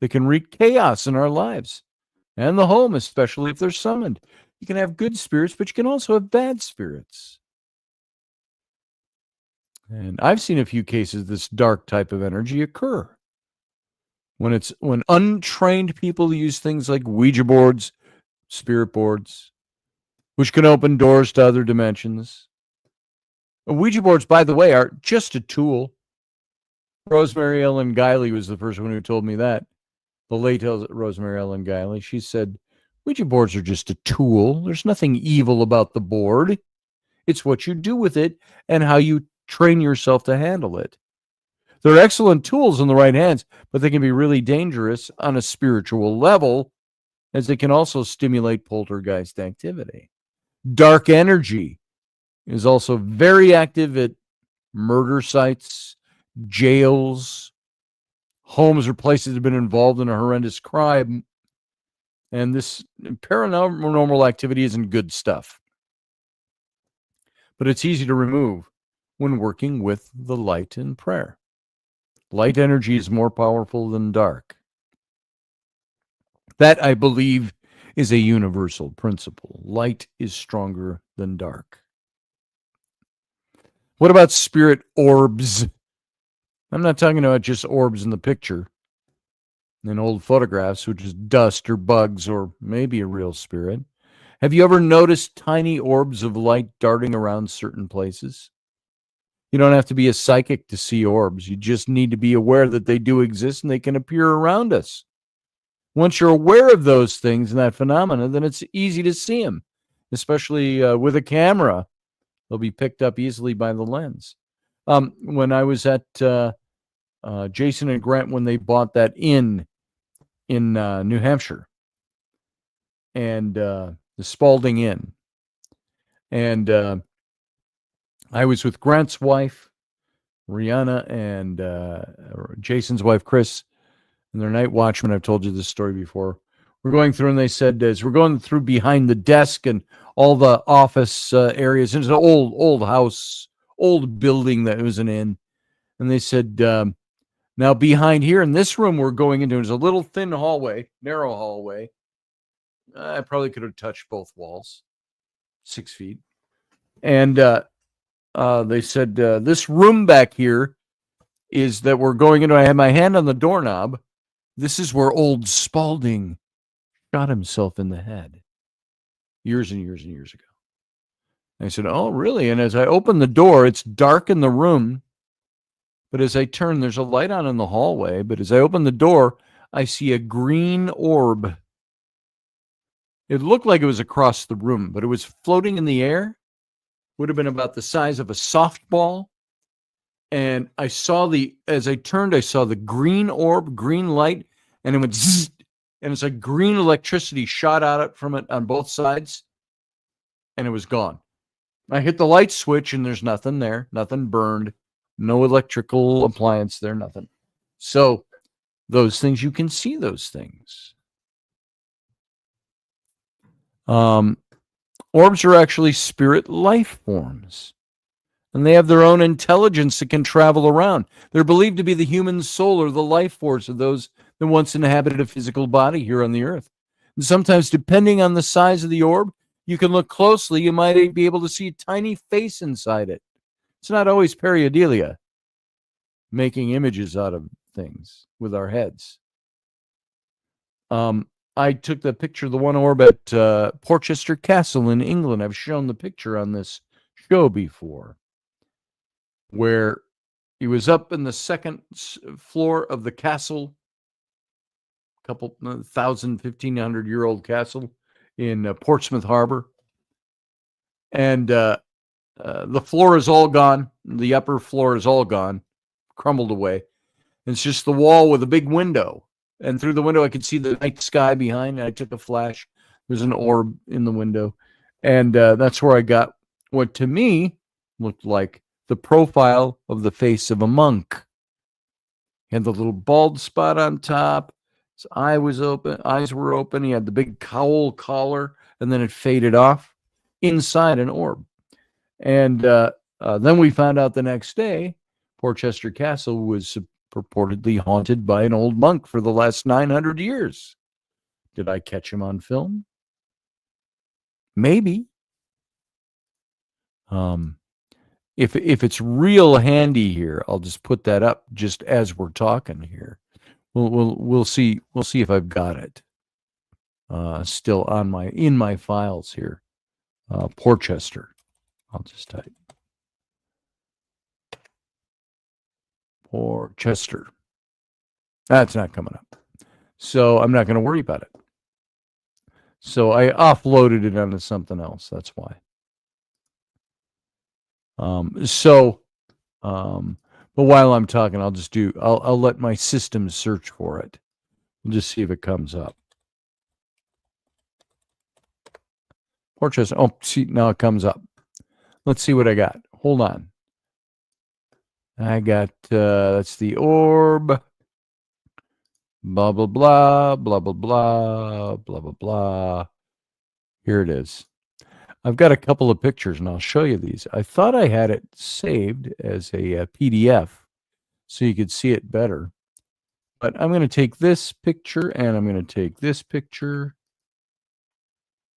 They can wreak chaos in our lives and the home, especially if they're summoned. You can have good spirits, but you can also have bad spirits. And I've seen a few cases of this dark type of energy occur. When untrained people use things like Ouija boards, spirit boards, which can open doors to other dimensions. Ouija boards, by the way, are just a tool. Rosemary Ellen Guiley was the first one who told me that. The late Rosemary Ellen Guiley. She said, Ouija boards are just a tool. There's nothing evil about the board. It's what you do with it and how you train yourself to handle it. They're excellent tools in the right hands, but they can be really dangerous on a spiritual level, as they can also stimulate poltergeist activity. Dark energy is also very active at murder sites, jails, homes or places that have been involved in a horrendous crime. And this paranormal activity isn't good stuff. But it's easy to remove when working with the light in prayer. Light energy is more powerful than dark. That, I believe, is a universal principle. Light is stronger than dark. What about spirit orbs? I'm not talking about just orbs in the picture, in old photographs, which is dust or bugs or maybe a real spirit. Have you ever noticed tiny orbs of light darting around certain places? You don't have to be a psychic to see orbs. You just need to be aware that they do exist and they can appear around us. Once you're aware of those things and that phenomena, then it's easy to see them, especially with a camera. They'll be picked up easily by the lens. When I was at Jason and Grant, when they bought that inn in New Hampshire, and the Spalding Inn, and I was with Grant's wife, Rihanna, and Jason's wife, Chris, and their night watchman. I've told you this story before. We're going through, and they said, as we're going through behind the desk and all the office areas, it's an old house, old building that was an inn. And they said, now behind here in this room we're going into is a little thin hallway, narrow hallway. I probably could have touched both walls, 6 feet. And they said, this room back here is that we're going into. I had my hand on the doorknob. This is where old Spalding shot himself in the head years and years and years ago. I said, oh, really? And as I open the door, it's dark in the room. But as I turn, there's a light on in the hallway. But as I open the door, I see a green orb. It looked like it was across the room, but it was floating in the air. Would have been about the size of a softball. And I saw as I turned, I saw the green orb, green light, and it went zzz, and it's like green electricity shot out from it on both sides, and it was gone. I hit the light switch and there's nothing there, nothing burned, no electrical appliance there, nothing. So those things, you can see those things. Orbs are actually spirit life forms, and they have their own intelligence that can travel around. They're believed to be the human soul or the life force of those that once inhabited a physical body here on the earth. And sometimes, depending on the size of the orb, you can look closely, you might be able to see a tiny face inside it. It's not always pareidolia, making images out of things with our heads. I took the picture of the one orb at Portchester Castle in England. I've shown the picture on this show before, where he was up in the second floor of the castle, a couple 1,500-year-old castle in Portsmouth Harbor. And the floor is all gone. The upper floor is all gone, crumbled away. And it's just the wall with a big window. And through the window, I could see the night sky behind. And I took a flash. There's an orb in the window. And that's where I got what to me looked like the profile of the face of a monk. He had the little bald spot on top. His eyes were open. He had the big cowl collar, and then it faded off inside an orb. And then we found out the next day, Portchester Castle was purportedly haunted by an old monk for the last 900 years. Did I catch him on film? Maybe. If it's real handy here, I'll just put that up just as we're talking here. We'll see if I've got it still in my files here. Portchester. I'll just type Portchester. That's not coming up. So I'm not going to worry about it. So I offloaded it onto something else. That's why. But while I'm talking, I'll let my system search for it. We'll just see if it comes up. Portchester. Oh, see, now it comes up. Let's see what I got. Hold on. I got, that's the orb. Blah, blah, blah, blah, blah, blah, blah, blah, blah. Here it is. I've got a couple of pictures, and I'll show you these. I thought I had it saved as a PDF so you could see it better. But I'm going to take this picture, and I'm going to take this picture,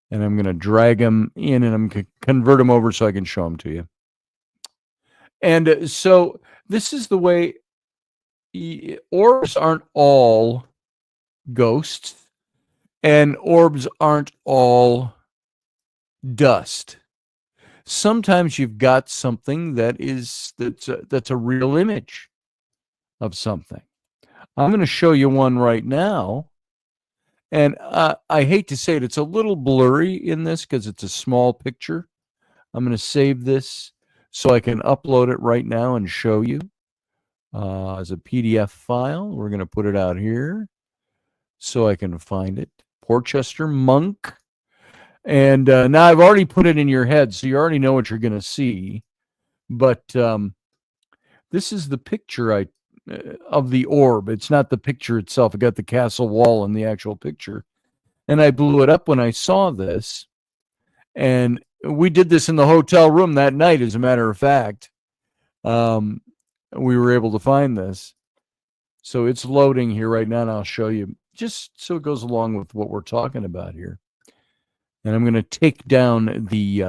and I'm going to drag them in, and I'm going to convert them over so I can show them to you. And so this is the way orbs aren't all ghosts, and orbs aren't all dust. Sometimes you've got something that's a real image of something. I'm going to show you one right now, and I hate to say it, it's a little blurry in this because it's a small picture. I'm going to save this so I can upload it right now and show you as a PDF file. We're going to put it out here so I can find it. Portchester Monk. And now I've already put it in your head, so you already know what you're going to see. But this is the picture of the orb. It's not the picture itself. I got the castle wall in the actual picture. And I blew it up when I saw this. And we did this in the hotel room that night, as a matter of fact. We were able to find this. So it's loading here right now, and I'll show you, just so it goes along with what we're talking about here. And I'm going to take down the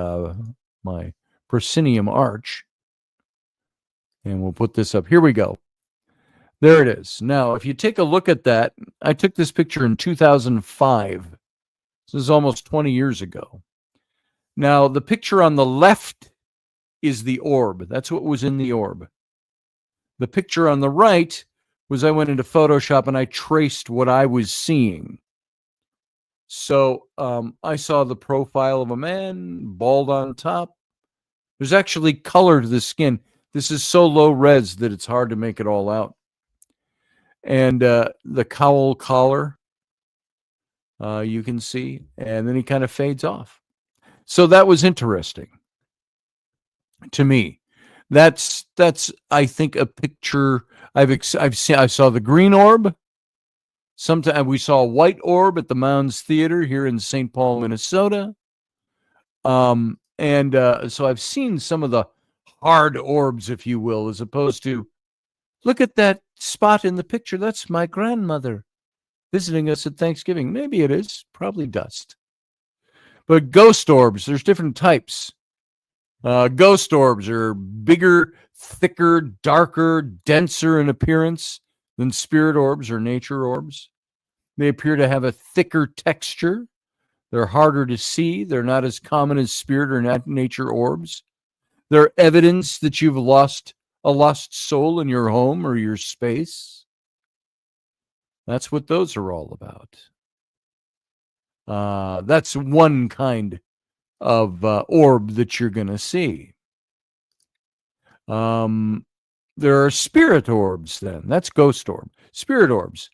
my proscenium arch, and we'll put this up. Here we go. There it is. Now, if you take a look at that, I took this picture in 2005. This is almost 20 years ago. Now, the picture on the left is the orb. That's what was in the orb. The picture on the right was I went into Photoshop and I traced what I was seeing. So I saw the profile of a man, bald on top. There's actually color to the skin. This is so low res that it's hard to make it all out. And the cowl collar, you can see, and then he kind of fades off. So that was interesting. to me. That's I think a picture I've seen. I saw the green orb. Sometime we saw a white orb at the Mounds Theater here in St. Paul, Minnesota. And so I've seen some of the hard orbs, if you will, as opposed to look at that spot in the picture. That's my grandmother visiting us at Thanksgiving. Maybe it is, probably dust. But ghost orbs, there's different types. Ghost orbs are bigger, thicker, darker, denser in appearance than spirit orbs or nature orbs. They appear to have a thicker texture. They're harder to see. They're not as common as spirit or nature orbs. They're evidence that you've lost a lost soul in your home or your space. That's what those are all about. That's one kind of orb that you're going to see. There are spirit orbs then. That's ghost orb. Spirit orbs.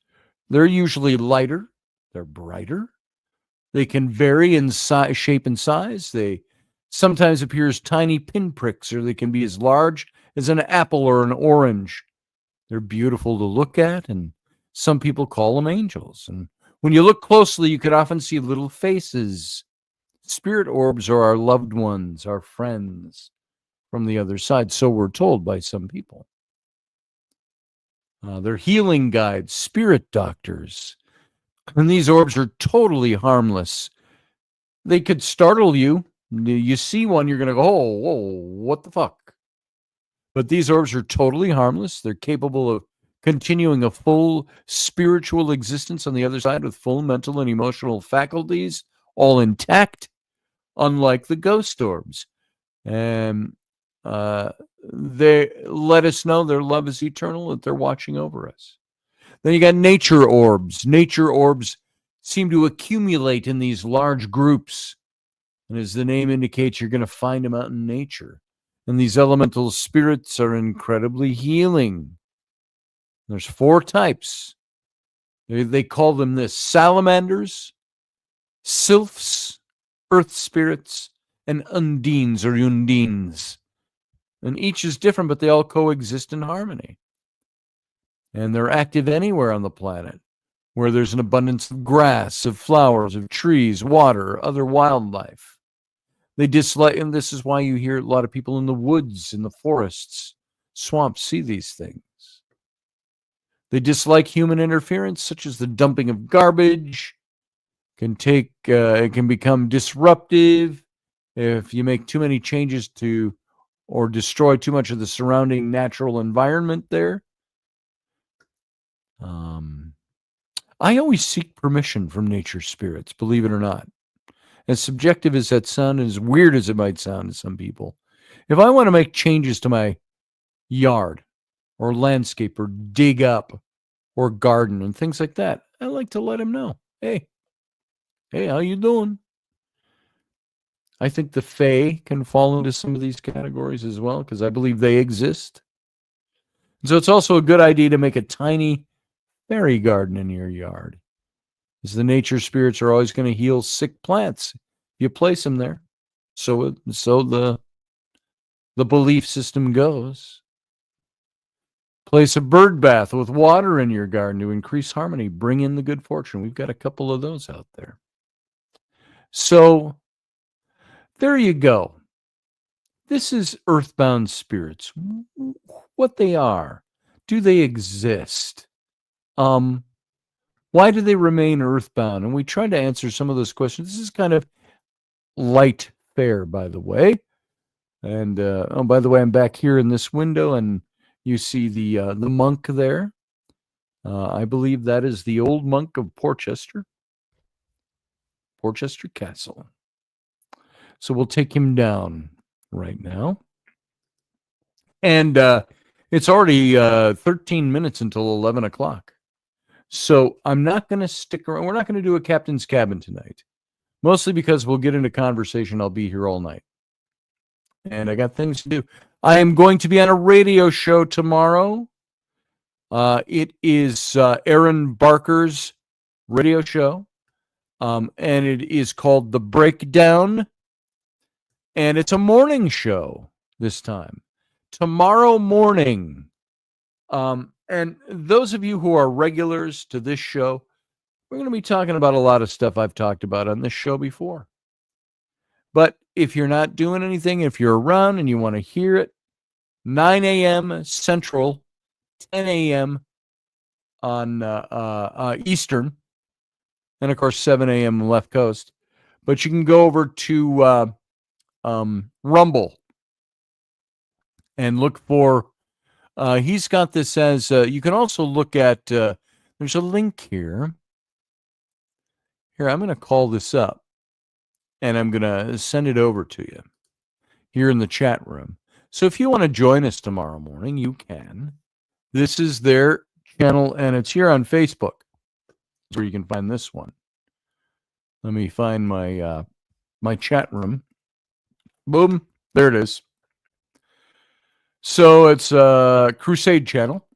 They're usually lighter. They're brighter. They can vary in shape and size. They sometimes appear as tiny pinpricks, or they can be as large as an apple or an orange. They're beautiful to look at, and some people call them angels. And when you look closely, you could often see little faces. Spirit orbs are our loved ones, our friends from the other side, so we're told by some people. They're healing guides, spirit doctors. And these orbs are totally harmless. They could startle you. You see one, you're going to go, oh, whoa, what the fuck? But these orbs are totally harmless. They're capable of continuing a full spiritual existence on the other side with full mental and emotional faculties, all intact, unlike the ghost orbs. And they let us know their love is eternal, that they're watching over us. Then you got nature orbs. Nature orbs seem to accumulate in these large groups. And as the name indicates, you're going to find them out in nature. And these elemental spirits are incredibly healing. There's 4 types. They call them this: salamanders, sylphs, earth spirits, and undines or undines. And each is different, but they all coexist in harmony. And they're active anywhere on the planet where there's an abundance of grass, of flowers, of trees, water, other wildlife. They dislike, and this is why you hear a lot of people in the woods, in the forests, swamps see these things. They dislike human interference, such as the dumping of garbage. It can become disruptive if you make too many changes to or destroy too much of the surrounding natural environment there. I always seek permission from nature spirits, believe it or not. As subjective as that sounds, and as weird as it might sound to some people, if I want to make changes to my yard or landscape or dig up or garden and things like that, I like to let them know, hey, how you doing? I think the Fae can fall into some of these categories as well, because I believe they exist. And so it's also a good idea to make a tiny fairy garden in your yard, as the nature spirits are always going to heal sick plants if you place them there. So the belief system goes. Place a bird bath with water in your garden to increase harmony, bring in the good fortune. We've got a couple of those out there. So there you go. This is earthbound spirits. What they are. Do they exist? Why do they remain earthbound? And we tried to answer some of those questions. This is kind of light fare, by the way. And by the way, I'm back here in this window, and you see the monk there. I believe that is the old monk of Porchester Castle. So we'll take him down right now. And it's already 13 minutes until 11 o'clock. So I'm not going to stick around. We're not going to do a captain's cabin tonight. Mostly because we'll get into conversation. I'll be here all night. And I got things to do. I am going to be on a radio show tomorrow. It is Aaron Barker's radio show. And it is called The Breakdown. And it's a morning show. this time. Tomorrow morning, and those of you who are regulars to this show, we're going to be talking about a lot of stuff I've talked about on this show before. But if you're not doing anything, if you're around and you want to hear it, 9 a.m. Central, 10 a.m. on Eastern, and of course 7 a.m. left coast. But you can go over to Rumble and look for. He's got this as. You can also look at. There's a link here. Here, I'm going to call this up, and I'm going to send it over to you here in the chat room. So if you want to join us tomorrow morning, you can. This is their channel, and it's here on Facebook, where you can find this one. Let me find my my chat room. Boom, there it is. So it's a Crusade channel.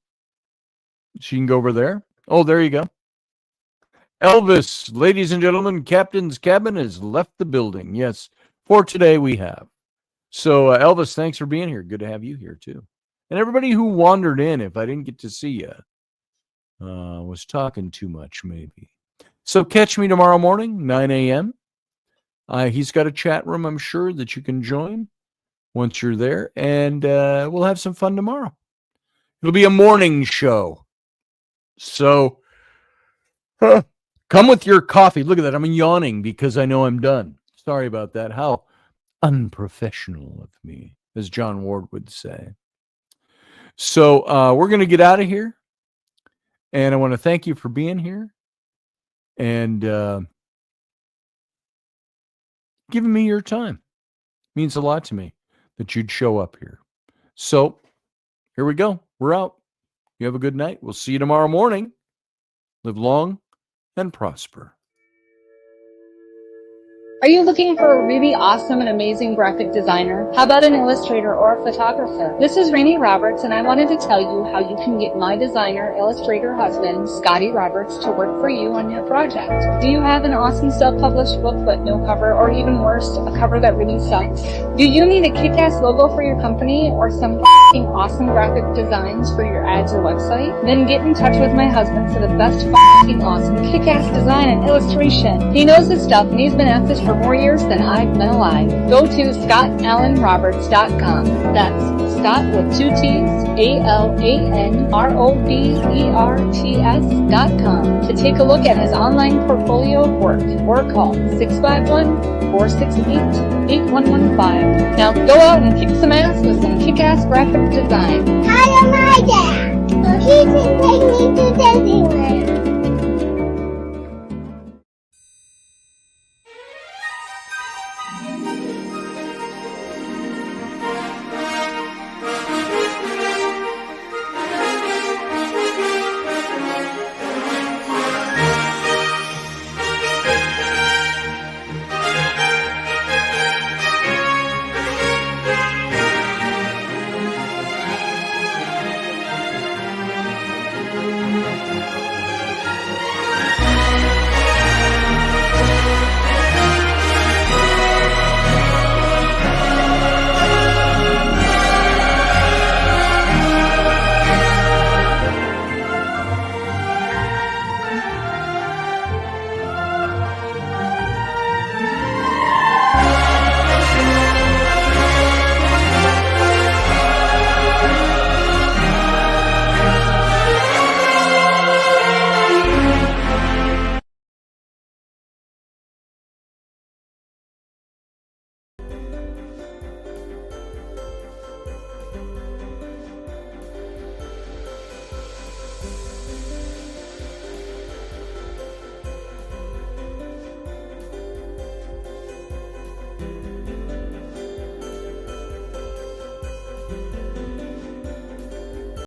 So you can go over there. Oh, there you go. Elvis, ladies and gentlemen, Captain's Cabin has left the building. Yes, for today we have. So Elvis, thanks for being here. Good to have you here too. And everybody who wandered in, if I didn't get to see you, was talking too much maybe. So catch me tomorrow morning, 9 a.m. He's got a chat room, I'm sure, that you can join once you're there. And we'll have some fun tomorrow. It'll be a morning show. So come with your coffee. Look at that. I'm yawning because I know I'm done. Sorry about that. How unprofessional of me, as John Ward would say. So we're going to get out of here. And I want to thank you for being here. And giving me your time. It means a lot to me that you'd show up here. So here we go. We're out. You have a good night. We'll see you tomorrow morning. Live long and prosper. Are you looking for a really awesome and amazing graphic designer? How about an illustrator or a photographer? This is Rainey Roberts, and I wanted to tell you how you can get my designer, illustrator husband, Scotty Roberts, to work for you on your project. Do you have an awesome self-published book but no cover, or even worse, a cover that really sucks? Do you need a kick-ass logo for your company, or some f***ing awesome graphic designs for your ads or website? Then get in touch with my husband for the best f***ing awesome kick-ass design and illustration. He knows his stuff, and he's been at this for more years than I've been alive. Go to ScottAllenRoberts.com. That's Scott with 2 T's, ALANROBERTS.com to take a look at his online portfolio of work, or call 651-468-8115. Now go out and kick some ass with some kick-ass graphic design. Hi, I'm my dad, so he can take me to Disneyland.